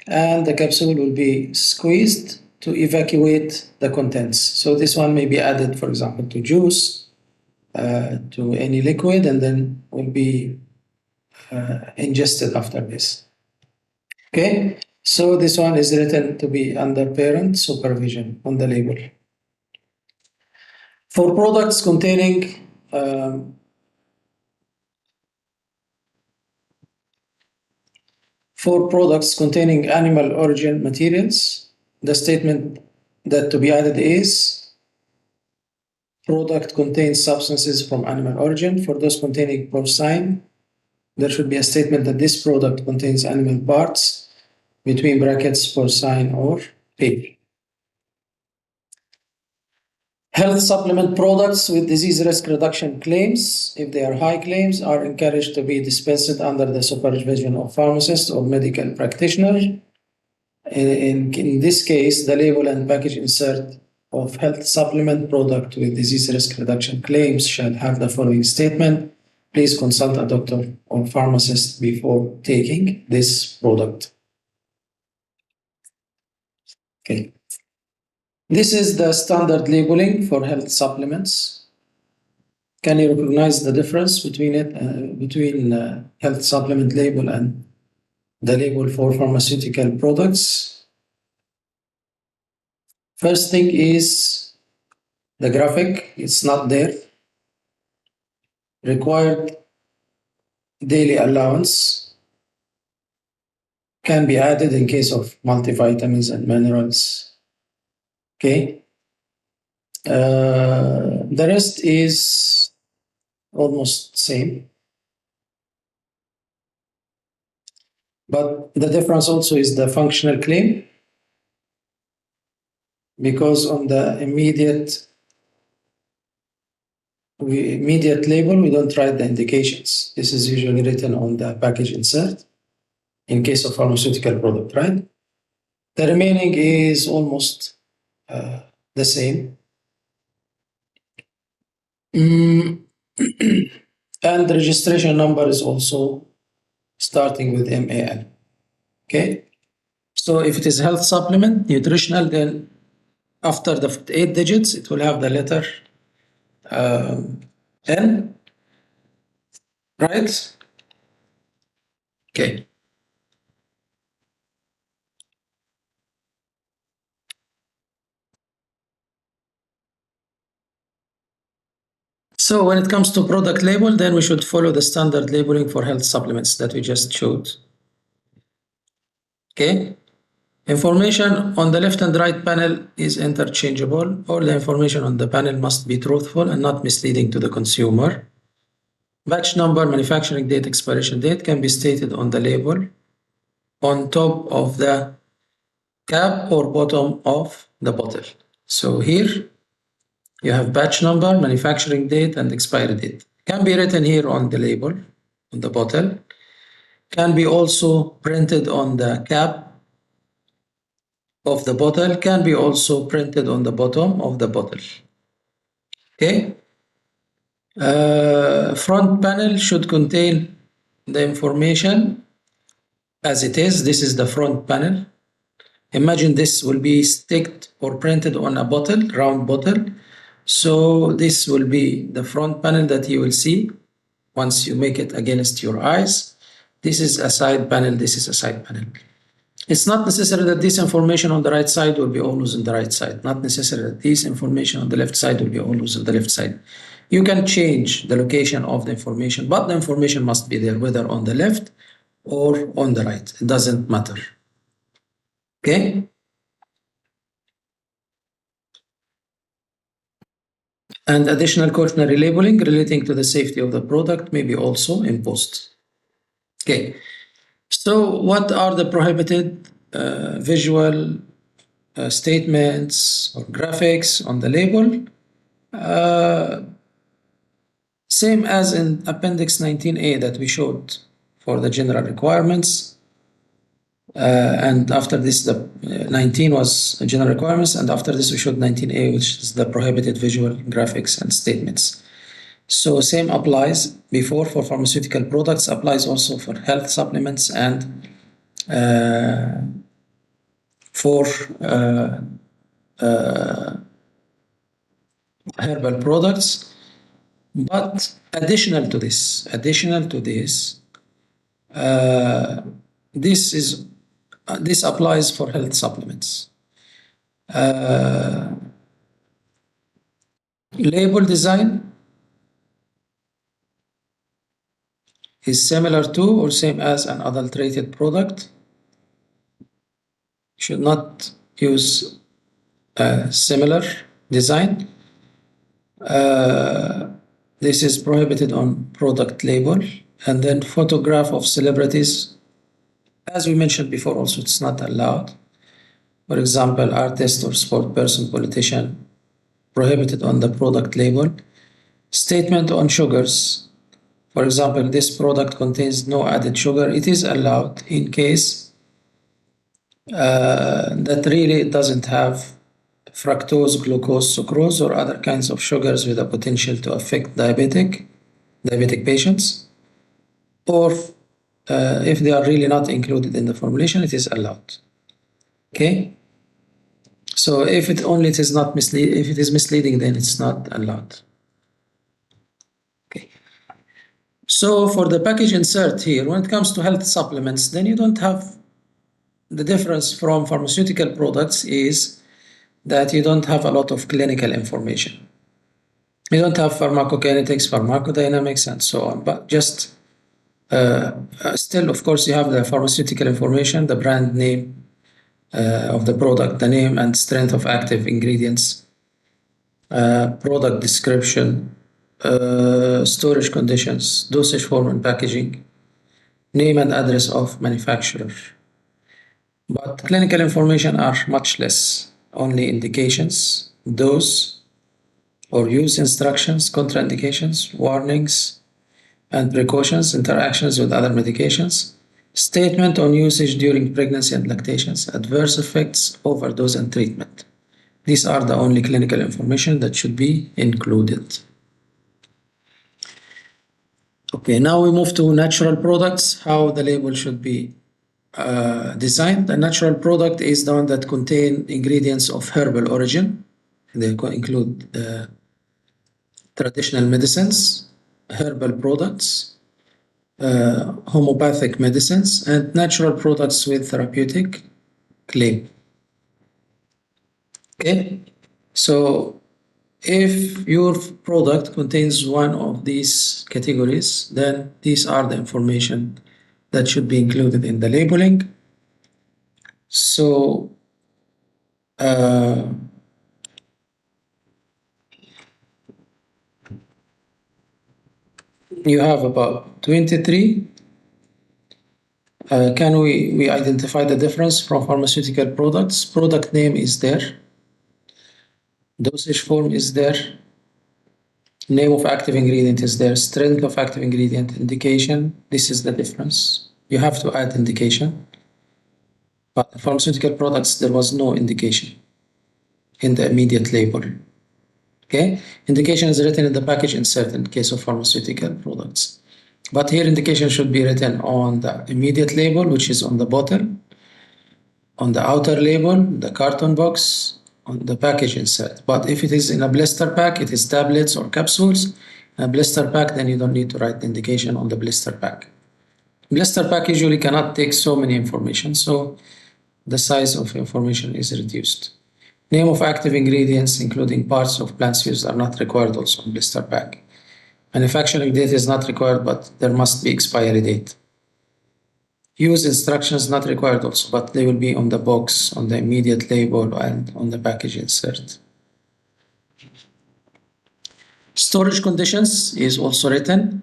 and the capsule will be squeezed to evacuate the contents. So this one may be added, for example, to juice, to any liquid, and then will be ingested after this. Okay, so this one is written to be under parent supervision on the label. For products containing animal origin materials, the statement that to be added is product contains substances from animal origin. For those containing porcine, there should be a statement that this product contains animal parts, between brackets porcine or pig. Health supplement products with disease risk reduction claims, if they are high claims, are encouraged to be dispensed under the supervision of pharmacist or medical practitioner. In this case, the label and package insert of health supplement product with disease risk reduction claims shall have the following statement: please consult a doctor or pharmacist before taking this product. Okay. This is the standard labeling for health supplements. Can you recognize the difference between health supplement label and the label for pharmaceutical products? First thing is the graphic. It's not there. Required daily allowance can be added in case of multivitamins and minerals. Okay. The rest is almost same. But the difference also is the functional claim, because on the immediate label, we don't write the indications. This is usually written on the package insert in case of pharmaceutical product, right? The remaining is almost the same. And the registration number is also starting with MAN. Okay. So if it is health supplement, nutritional, then after the 8 digits, it will have the letter N, right? Okay. So when it comes to product label, then we should follow the standard labeling for health supplements that we just showed. Okay. Information on the left and right panel is interchangeable. All the information on the panel must be truthful and not misleading to the consumer. Batch number, manufacturing date, expiration date can be stated on the label, on top of the cap or bottom of the bottle. So here you have batch number, manufacturing date, and expiry date. Can be written here on the label, on the bottle. Can be also printed on the cap of the bottle, can be also printed on the bottom of the bottle. Okay. Front panel should contain the information as it is. This is the front panel. Imagine this will be sticked or printed on a bottle, round bottle. So this will be the front panel that you will see once you make it against your eyes. This is a side panel, this is a side panel. It's not necessary that this information on the right side will be always on the right side. Not necessary that this information on the left side will be always on the left side. You can change the location of the information, but the information must be there, whether on the left or on the right. It doesn't matter. Okay? And additional cautionary labeling relating to the safety of the product may be also imposed. Okay. So what are the prohibited visual statements or graphics on the label? Same as in Appendix 19A that we showed for the general requirements. And after this, the 19 was general requirements, and after this we showed 19A, which is the prohibited visual graphics and statements. So same applies before for pharmaceutical products, applies also for health supplements and for herbal products. But additional to this, this applies for health supplements. Label design is similar to or same as an adulterated product. Should not use a similar design. This is prohibited on product label. And then photograph of celebrities, as we mentioned before, also it's not allowed. For example, artist or sport person, politician, prohibited on the product label. Statement on sugars. For example, this product contains no added sugar. It is allowed in case that really it doesn't have fructose, glucose, sucrose, or other kinds of sugars with a potential to affect diabetic patients, or if they are really not included in the formulation, it is allowed. Okay. So if it is not misleading, if it is misleading, then it's not allowed. Okay. So for the package insert here, when it comes to health supplements, then you don't have the difference from pharmaceutical products is that you don't have a lot of clinical information. You don't have pharmacokinetics, pharmacodynamics, and so on, but just still, of course, you have the pharmaceutical information, the brand name of the product, the name and strength of active ingredients, product description, storage conditions, dosage form and packaging, name and address of manufacturer. But clinical information are much less, only indications, dose or use instructions, contraindications, warnings and precautions, interactions with other medications, statement on usage during pregnancy and lactations, adverse effects, overdose and treatment. These are the only clinical information that should be included. Okay, now we move to natural products, how the label should be designed. A natural product is the one that contain ingredients of herbal origin. They include traditional medicines, herbal products, homeopathic medicines, and natural products with therapeutic claim. Okay, so if your product contains one of these categories, then these are the information that should be included in the labeling. So you have about 23. Can we identify the difference from pharmaceutical products? Product name is there, dosage form is there, name of active ingredient is there, strength of active ingredient, indication. This is the difference. You have to add indication. But pharmaceutical products, there was no indication in the immediate label. Okay, indication is written in the package insert in case of pharmaceutical products. But here indication should be written on the immediate label, which is on the bottle, on the outer label, the carton box, on the package insert. But if it is in a blister pack, it is tablets or capsules. In a blister pack, then you don't need to write the indication on the blister pack. Blister pack usually cannot take so many information, so the size of information is reduced. Name of active ingredients, including parts of plants used, are not required also on blister pack. Manufacturing date is not required, but there must be expiry date. Use instructions not required also, but they will be on the box, on the immediate label, and on the package insert. Storage conditions is also written.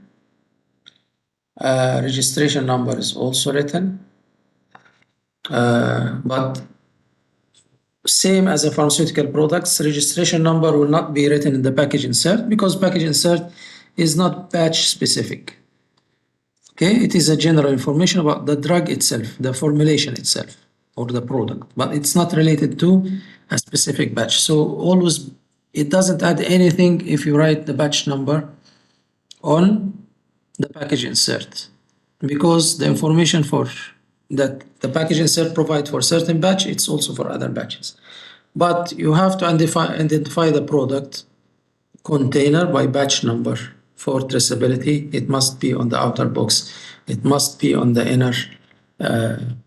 Registration number is also written. But same as a pharmaceutical products, registration number will not be written in the package insert because package insert is not batch specific. Okay, it is a general information about the drug itself, the formulation itself, or the product, but it's not related to a specific batch. So always, it doesn't add anything if you write the batch number on the package insert, because the information for that the package insert provide for certain batch, it's also for other batches. But you have to identify the product container by batch number for traceability. It must be on the outer box. It must be on the inner, on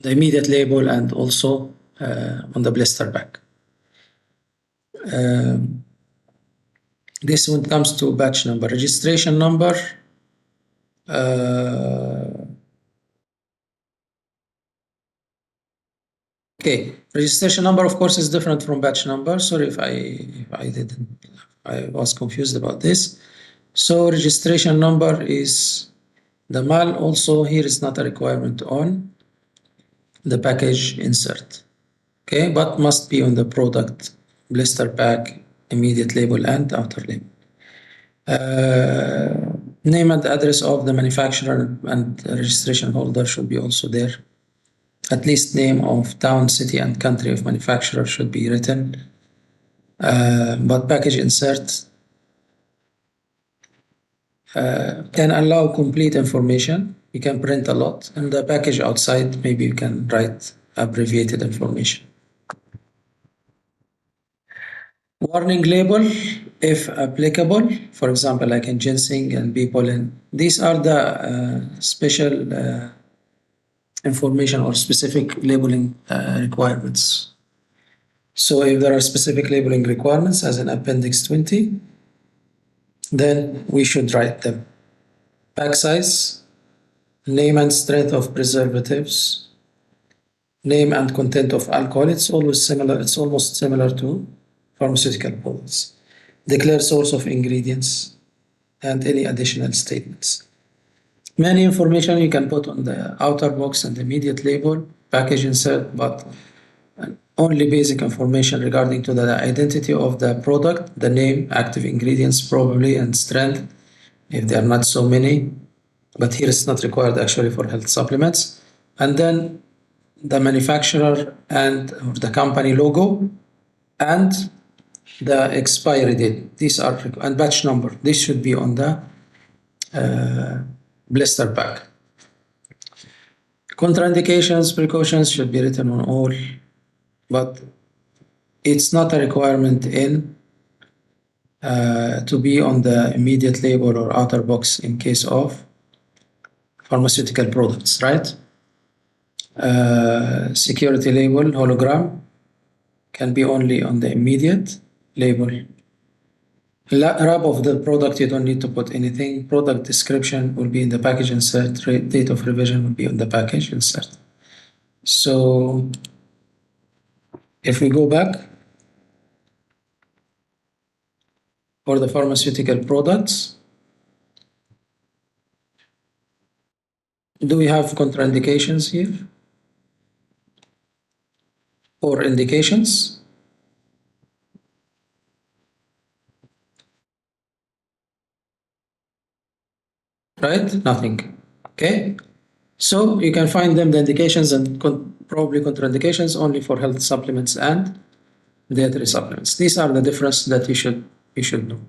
the immediate label, and also on the blister pack. This when it comes to batch number. Registration number. Okay, registration number of course is different from batch number. Sorry if I was confused about this. So registration number is the MAL. Also here is not a requirement on the package insert. Okay, but must be on the product, blister pack, immediate label, and outer label. Name and address of the manufacturer and registration holder should be also there. At least name of town, city, and country of manufacturer should be written. But package insert can allow complete information. You can print a lot, and the package outside, maybe you can write abbreviated information. Warning label, if applicable, for example, like in ginseng and bee pollen, these are the special information or specific labeling requirements. So if there are specific labeling requirements as in Appendix 20, then we should write them. Pack size, name and strength of preservatives, name and content of alcohol. It's always similar. It's almost similar to pharmaceutical products. Declare source of ingredients and any additional statements. Many information you can put on the outer box and immediate label, package insert, but only basic information regarding to the identity of the product, the name, active ingredients probably, and strength, if there are not so many, but here it's not required actually for health supplements. And then the manufacturer and or the company logo and the expiry date. These are and batch number. This should be on the blister pack. Contraindications, precautions should be written on all, but it's not a requirement in to be on the immediate label or outer box in case of pharmaceutical products, right? Security label, hologram, can be only on the immediate label. Wrap of the product, you don't need to put anything. Product description will be in the package insert. Date of revision will be on the package insert. So if we go back for the pharmaceutical products, do we have contraindications here or indications? Right? Nothing. Okay. So you can find them the indications and probably contraindications only for health supplements and dietary supplements. These are the difference that you should know.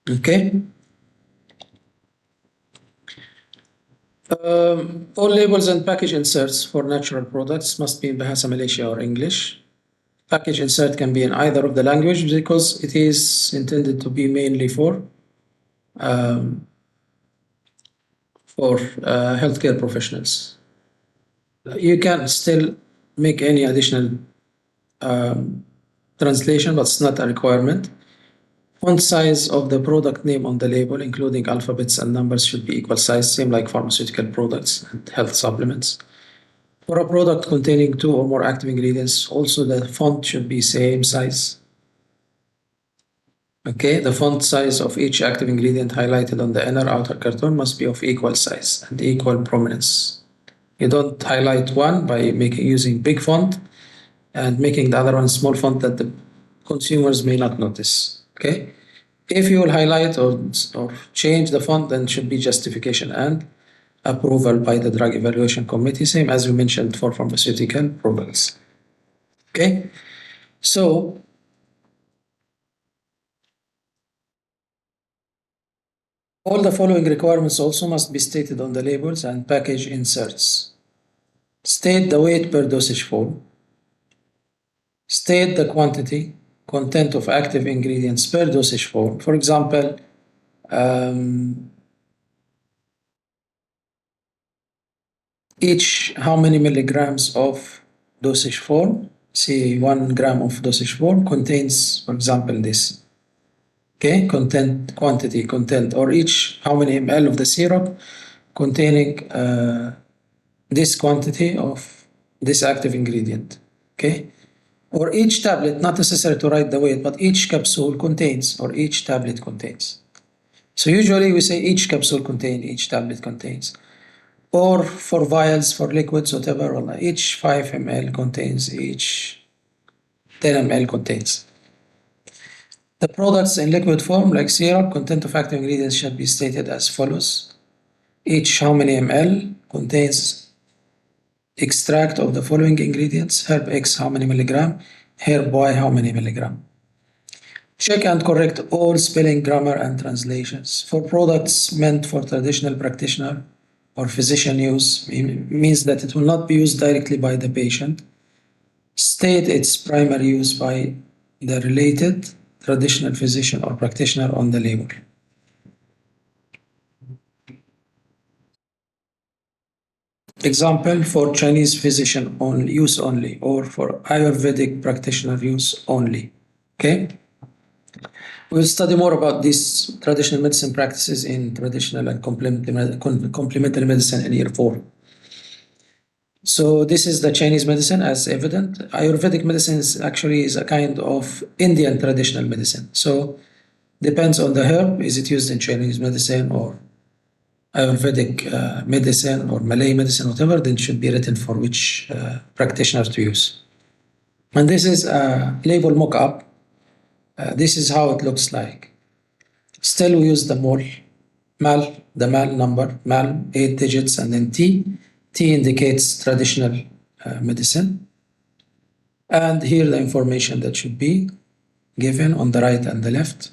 Okay. All labels and package inserts for natural products must be in Bahasa Malaysia or English. Package insert can be in either of the language because it is intended to be mainly um, for healthcare professionals. You can still make any additional um, translation, but it's not a requirement. Font size of the product name on the label, including alphabets and numbers, should be equal size, same like pharmaceutical products and health supplements. For a product containing two or more active ingredients, also the font should be same size. Okay, the font size of each active ingredient highlighted on the inner outer carton must be of equal size and equal prominence. You don't highlight one by using big font and making the other one small font that the consumers may not notice. Okay, if you will highlight or change the font, then should be justification and approval by the drug evaluation committee, same as we mentioned for pharmaceutical products. Okay, so all the following requirements also must be stated on the labels and package inserts. State the weight per dosage form. State the quantity, content of active ingredients per dosage form. For example, um, each how many milligrams of dosage form, say 1 gram of dosage form contains, for example, this. Okay, content, or each how many ml of the syrup containing this quantity of this active ingredient. Okay, or each tablet, not necessary to write the weight, but each capsule contains, or each tablet contains. So usually we say each capsule contains, each tablet contains. Or for vials, for liquids, whatever, each 5 ml contains, each 10 ml contains. The products in liquid form, like syrup, content of active ingredients should be stated as follows. Each how many ml contains extract of the following ingredients: herb X how many milligram, herb Y how many milligram. Check and correct all spelling, grammar, and translations. For products meant for traditional practitioner or physician use, means that it will not be used directly by the patient. State its primary use by the related traditional physician or practitioner on the label. Example, for Chinese physician use only, or for Ayurvedic practitioner use only. Okay? We'll study more about these traditional medicine practices in traditional and complementary medicine in year 4. So this is the Chinese medicine as evident. Ayurvedic medicine is a kind of Indian traditional medicine. So depends on the herb. Is it used in Chinese medicine or Ayurvedic medicine or Malay medicine, whatever? Then should be written for which practitioner to use. And this is a label mock-up. This is how it looks like. Still, we use the the MAL number, MAL, 8 digits, and then T. T indicates traditional medicine. And here the information that should be given on the right and the left.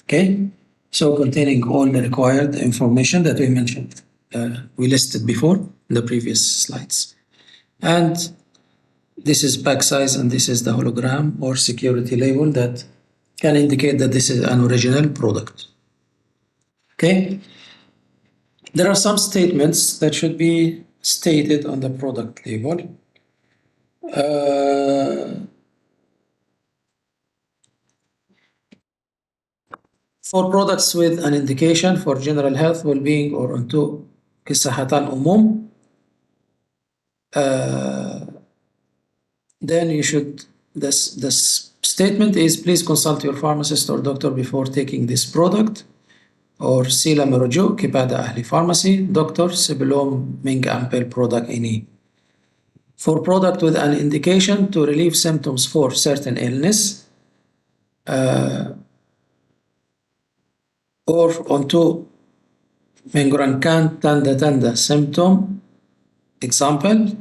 Okay, so containing all the required information that we mentioned, we listed before in the previous slides. And this is pack size, and this is the hologram or security label that can indicate that this is an original product. Okay, there are some statements that should be stated on the product label. For products with an indication for general health, well-being, or onto Kesehatan umum. Then you should, this statement is, please consult your pharmacist or doctor before taking this product. Or sila merujuk kepada ahli farmasi, doktor sebelum mengambil produk ini. For product with an indication to relieve symptoms for certain illness, or untuk mengurangkan tanda-tanda symptom, example,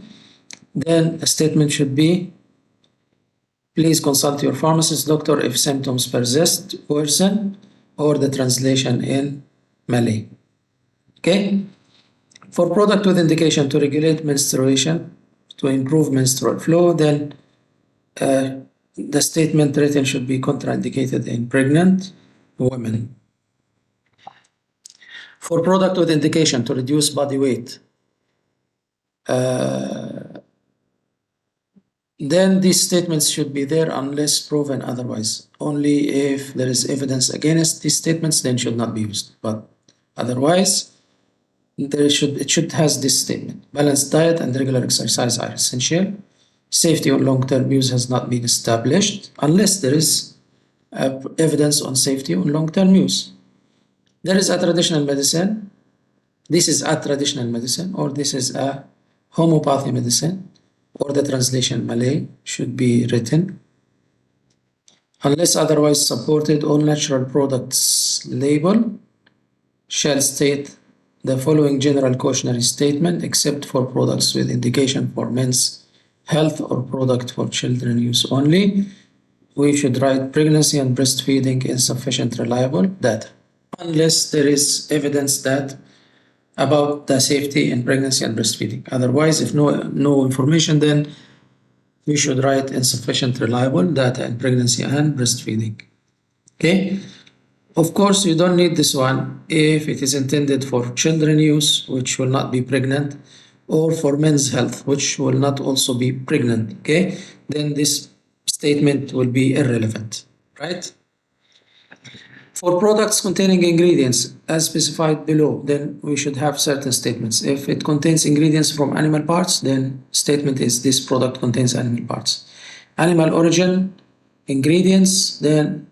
then a statement should be, please consult your pharmacist, doctor if symptoms persist, worsen, or the translation in Malay. Okay? For product with indication to regulate menstruation, to improve menstrual flow, then the statement written should be contraindicated in pregnant women. For product with indication to reduce body weight, then these statements should be there unless proven otherwise. Only if there is evidence against these statements, then should not be used. But otherwise, it should has this statement. Balanced diet and regular exercise are essential. Safety on long-term use has not been established unless there is evidence on safety on long-term use. There is a traditional medicine. This is a traditional medicine, or this is a homeopathy medicine, or the translation Malay should be written. Unless otherwise supported, all natural products label shall state the following general cautionary statement, except for products with indication for men's health or product for children use only. We should write pregnancy and breastfeeding insufficient reliable data, unless there is evidence that about the safety in pregnancy and breastfeeding. Otherwise, if no information, then we should write insufficient reliable data in pregnancy and breastfeeding. Okay? Of course, you don't need this one if it is intended for children use, which will not be pregnant, or for men's health, which will not also be pregnant. Okay? Then this statement will be irrelevant, right? For products containing ingredients as specified below, then we should have certain statements. If it contains ingredients from animal parts, then statement is this product contains animal parts. Animal origin, ingredients, then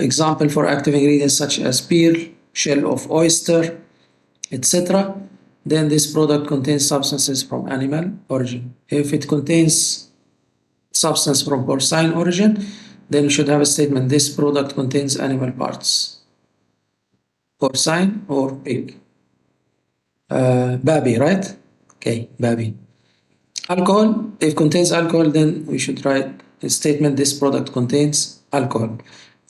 example for active ingredients such as pearl, shell of oyster, etc. Then this product contains substances from animal origin. If it contains substance from porcine origin, then we should have a statement, this product contains animal parts, porcine or pig. Babi, right? Okay, babi. Alcohol, if contains alcohol, then we should write a statement, this product contains alcohol.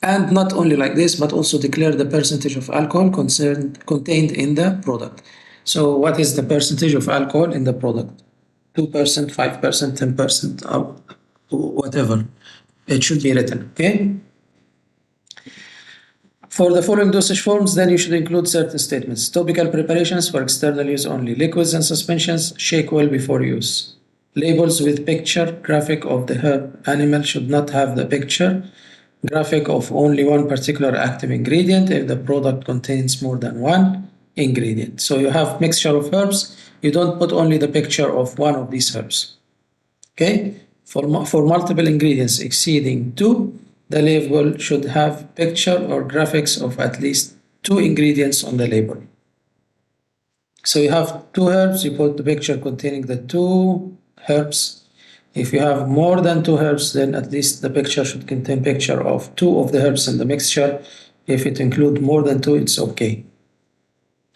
And not only like this, but also declare the percentage of alcohol contained in the product. So what is the percentage of alcohol in the product? 2%, 5%, 10%, whatever. It should be written, okay? For the following dosage forms, then you should include certain statements. Topical preparations for external use only. Liquids and suspensions, shake well before use. Labels with picture, graphic of the herb animal should not have the picture, graphic of only one particular active ingredient if the product contains more than one ingredient. So you have mixture of herbs, you don't put only the picture of one of these herbs. Okay? For multiple ingredients exceeding 2, the label should have picture or graphics of at least 2 ingredients on the label. So you have 2 herbs, you put the picture containing the 2 herbs. If you have more than 2 herbs, then at least the picture should contain picture of 2 of the herbs in the mixture. If it includes more than 2, it's okay.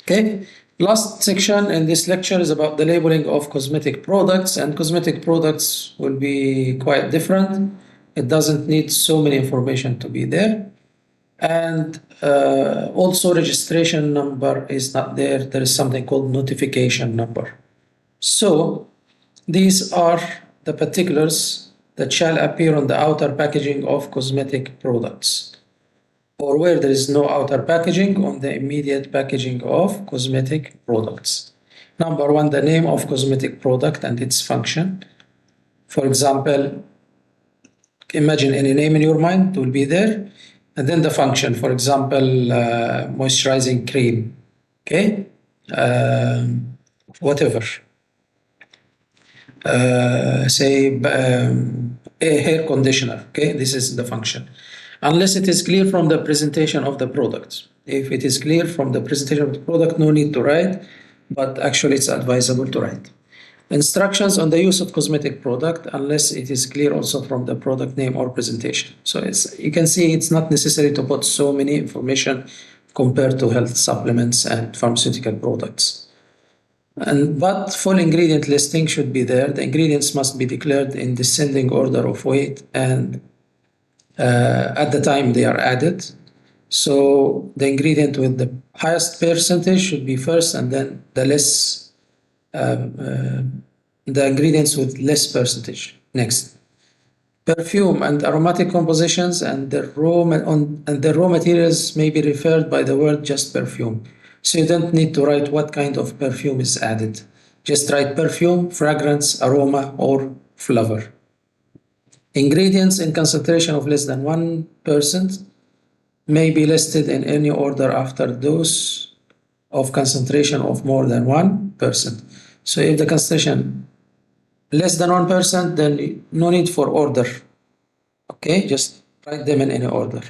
Okay? Last section in this lecture is about the labeling of cosmetic products, and cosmetic products will be quite different. It doesn't need so many information to be there. And also registration number is not there. There is something called notification number. So these are the particulars that shall appear on the outer packaging of cosmetic products, or where there is no outer packaging, on the immediate packaging of cosmetic products. Number 1, the name of cosmetic product and its function. For example, imagine any name in your mind will be there, And then the function, for example, moisturizing cream, okay? Whatever. Say a hair conditioner, okay? This is the function. Unless it is clear from the presentation of the product. If it is clear from the presentation of the product, no need to write, but actually it's advisable to write. Instructions on the use of cosmetic product, unless it is clear also from the product name or presentation. So you can see it's not necessary to put so many information compared to health supplements and pharmaceutical products. But full ingredient listing should be there. The ingredients must be declared in descending order of weight and at the time they are added. So the ingredient with the highest percentage should be first, and then the ingredients with less percentage next. Perfume and aromatic compositions and the raw materials may be referred by the word just perfume. So you don't need to write what kind of perfume is added. Just write perfume, fragrance, aroma, or flavor. Ingredients in concentration of less than 1% may be listed in any order after those of concentration of more than 1%. So if the concentration less than 1%, then no need for order. Okay, just write them in any order.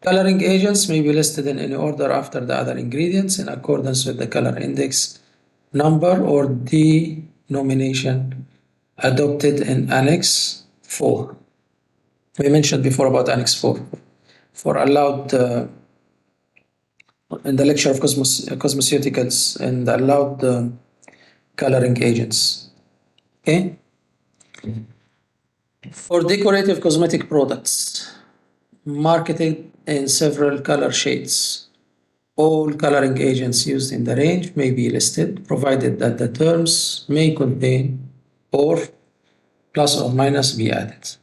Coloring agents may be listed in any order after the other ingredients in accordance with the color index number or denomination adopted in Annex 4. We mentioned before about Annex 4 for allowed in the lecture of cosmeceuticals and allowed coloring agents. Okay. For decorative cosmetic products marketed in several color shades, all coloring agents used in the range may be listed, provided that the terms may contain or plus or minus be added.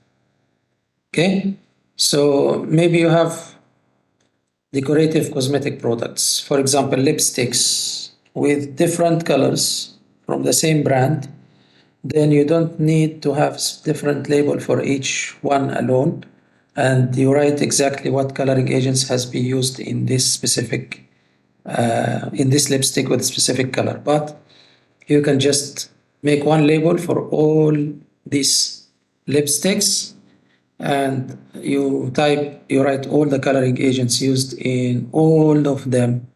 Okay, so maybe you have decorative cosmetic products, for example, lipsticks with different colors from the same brand, then you don't need to have different label for each one alone, and you write exactly what coloring agents has been used in this specific in this lipstick with a specific color. But you can just make one label for all these lipsticks, and you write all the coloring agents used in all of them.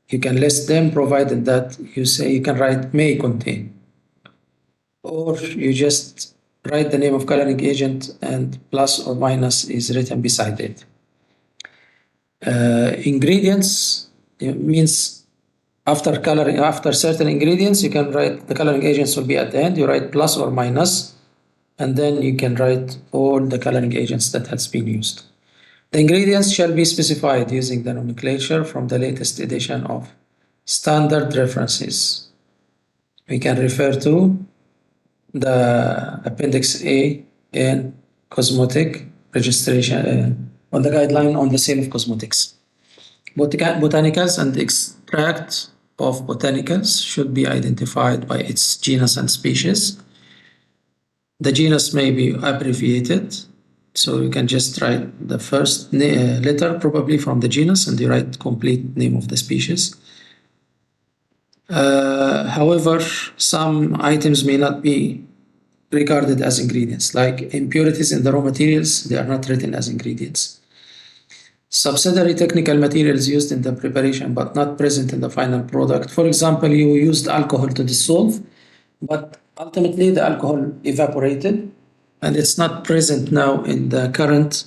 You can list them, provided that you say you can write may contain, or you just write the name of coloring agent and plus or minus is written beside it. Ingredients means after coloring, after certain ingredients, you can write the coloring agents will be at the end. You write plus or minus, and then you can write all the coloring agents that has been used. The ingredients shall be specified using the nomenclature from the latest edition of standard references. We can refer to the Appendix A in cosmetic registration on the guideline on the sale of cosmetics. Botanicals and extract of botanicals should be identified by its genus and species. The genus may be abbreviated, so you can just write the first letter probably from the genus and you write complete name of the species. However, some items may not be regarded as ingredients, like impurities in the raw materials, they are not written as ingredients. Subsidiary technical materials used in the preparation but not present in the final product. For example, you used alcohol to dissolve, but ultimately the alcohol evaporated and it's not present now in the current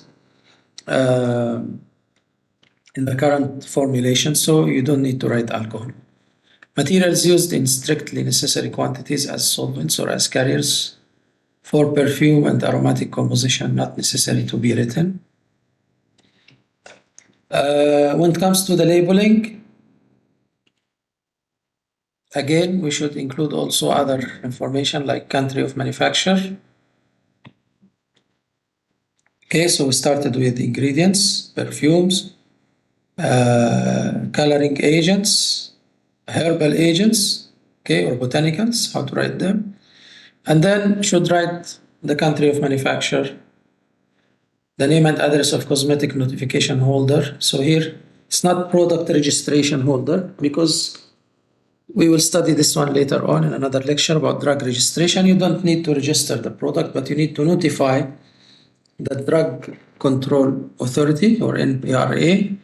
formulation, so you don't need to write alcohol. Materials used in strictly necessary quantities as solvents or as carriers for perfume and aromatic composition not necessary to be written. When it comes to the labeling, again, we should include also other information like country of manufacture. Okay, so we started with ingredients, perfumes, coloring agents, herbal agents, okay, or botanicals, how to write them. And then should write the country of manufacture the name and address of cosmetic notification holder. So here it's not product registration holder, because we will study this one later on in another lecture about drug registration. You don't need to register the product, but you need to notify the Drug Control Authority, or NPRA,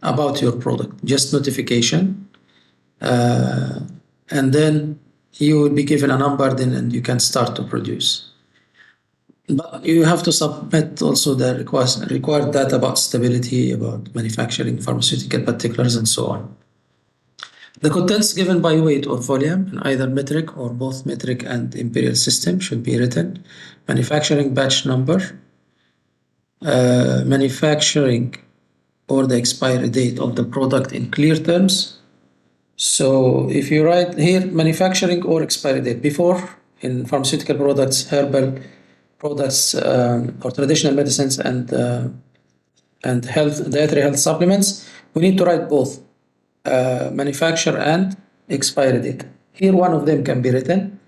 about your product. Just notification. And then you will be given a number, then, and you can start to produce. But you have to submit also the required data about stability, about manufacturing, pharmaceutical particulars, and so on. The contents given by weight or volume in either metric or both metric and imperial system should be written. Manufacturing batch number, manufacturing or the expiry date of the product in clear terms. So if you write here manufacturing or expiry date, before in pharmaceutical products, herbal products, or traditional medicines, and health dietary health supplements, we need to write both manufacture and expiry date. Here one of them can be written,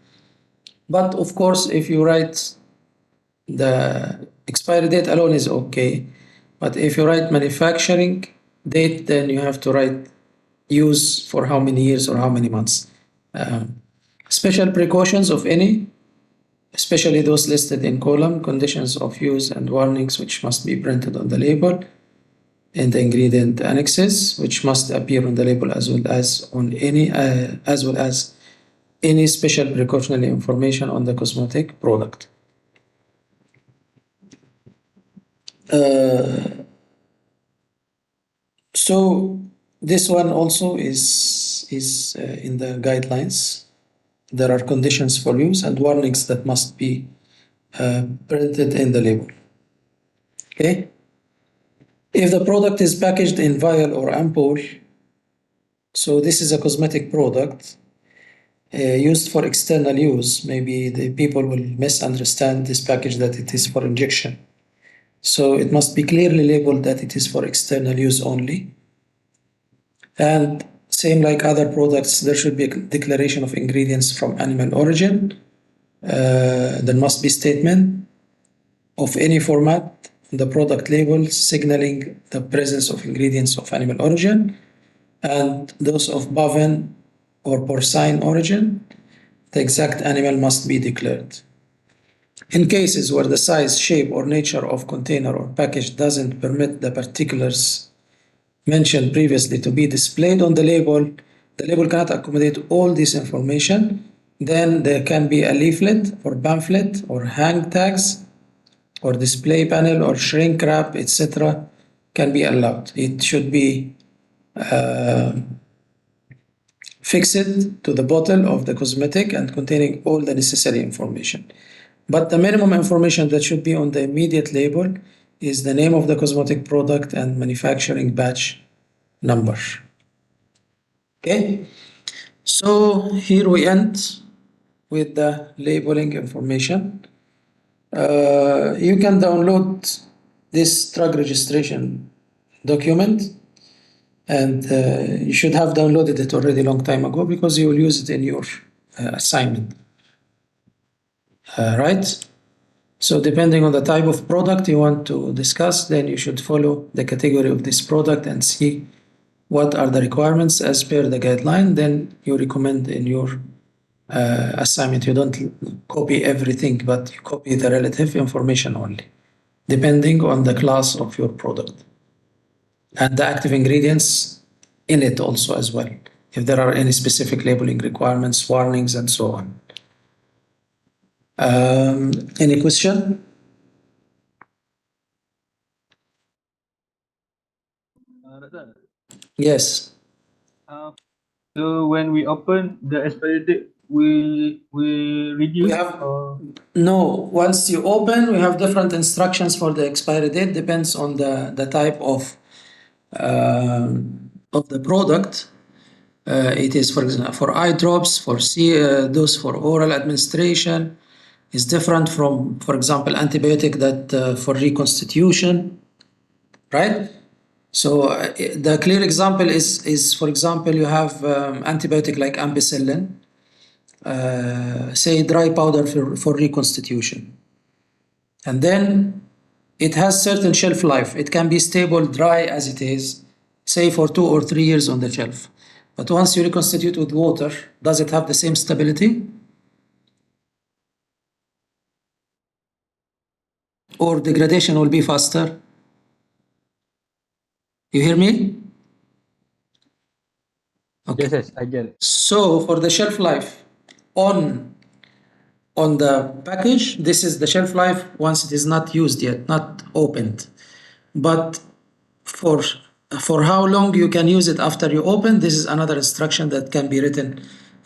but of course if you write the expiry date alone is okay, but if you write manufacturing date, then you have to write use for how many years or how many months. Special precautions of any, especially those listed in column, conditions of use and warnings which must be printed on the label, and the ingredient annexes which must appear on the label, as well as any special precautionary information on the cosmetic product. So this one also is in the guidelines. There are conditions for use and warnings that must be printed in the label. Okay. If the product is packaged in vial or ampoule, so this is a cosmetic product used for external use. Maybe the people will misunderstand this package that it is for injection. So it must be clearly labeled that it is for external use only. And same like other products, there should be a declaration of ingredients from animal origin. There must be statement of any format in the product label signaling the presence of ingredients of animal origin, and those of bovine or porcine origin, the exact animal must be declared. In cases where the size, shape, or nature of container or package doesn't permit the particulars mentioned previously to be displayed on the label cannot accommodate all this information, then there can be a leaflet or pamphlet or hang tags or display panel or shrink wrap, etc. can be allowed. It should be fixed to the bottle of the cosmetic and containing all the necessary information. But the minimum information that should be on the immediate label is the name of the cosmetic product and manufacturing batch number. Okay, so here we end with the labeling information. You can download this drug registration document, and you should have downloaded it already a long time ago, because you will use it in your assignment. Right? So depending on the type of product you want to discuss, then you should follow the category of this product and see what are the requirements as per the guideline. Then you recommend in your assignment. You don't copy everything, but you copy the relative information only, depending on the class of your product and the active ingredients in it also as well, if there are any specific labeling requirements, warnings, and so on. Any question? Doctor, Yes. so when we open the expiry date, we We reduce have or no. Once you open, we have different instructions for the expiry date. Depends on the type of the product. It is, for example, for eye drops, for dose for oral administration, is different from, for example, antibiotic that for reconstitution, right? So the clear example is, for example, you have antibiotic like ampicillin, say dry powder for reconstitution, and then it has certain shelf life. It can be stable dry as it is, say for 2 or 3 years on the shelf. But once you reconstitute with water, does it have the same stability? Or degradation will be faster? You hear me? Okay. Yes, I get it. So for the shelf life on the package, this is the shelf life once it is not used yet, not opened. But for how long you can use it after you open, this is another instruction that can be written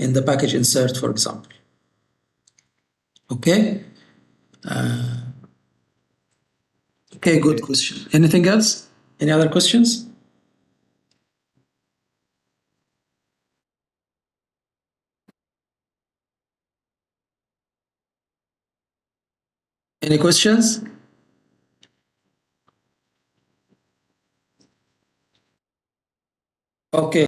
in the package insert, for example. Okay? Okay, good Okay. question. Anything else? Any other questions? Any questions? Okay.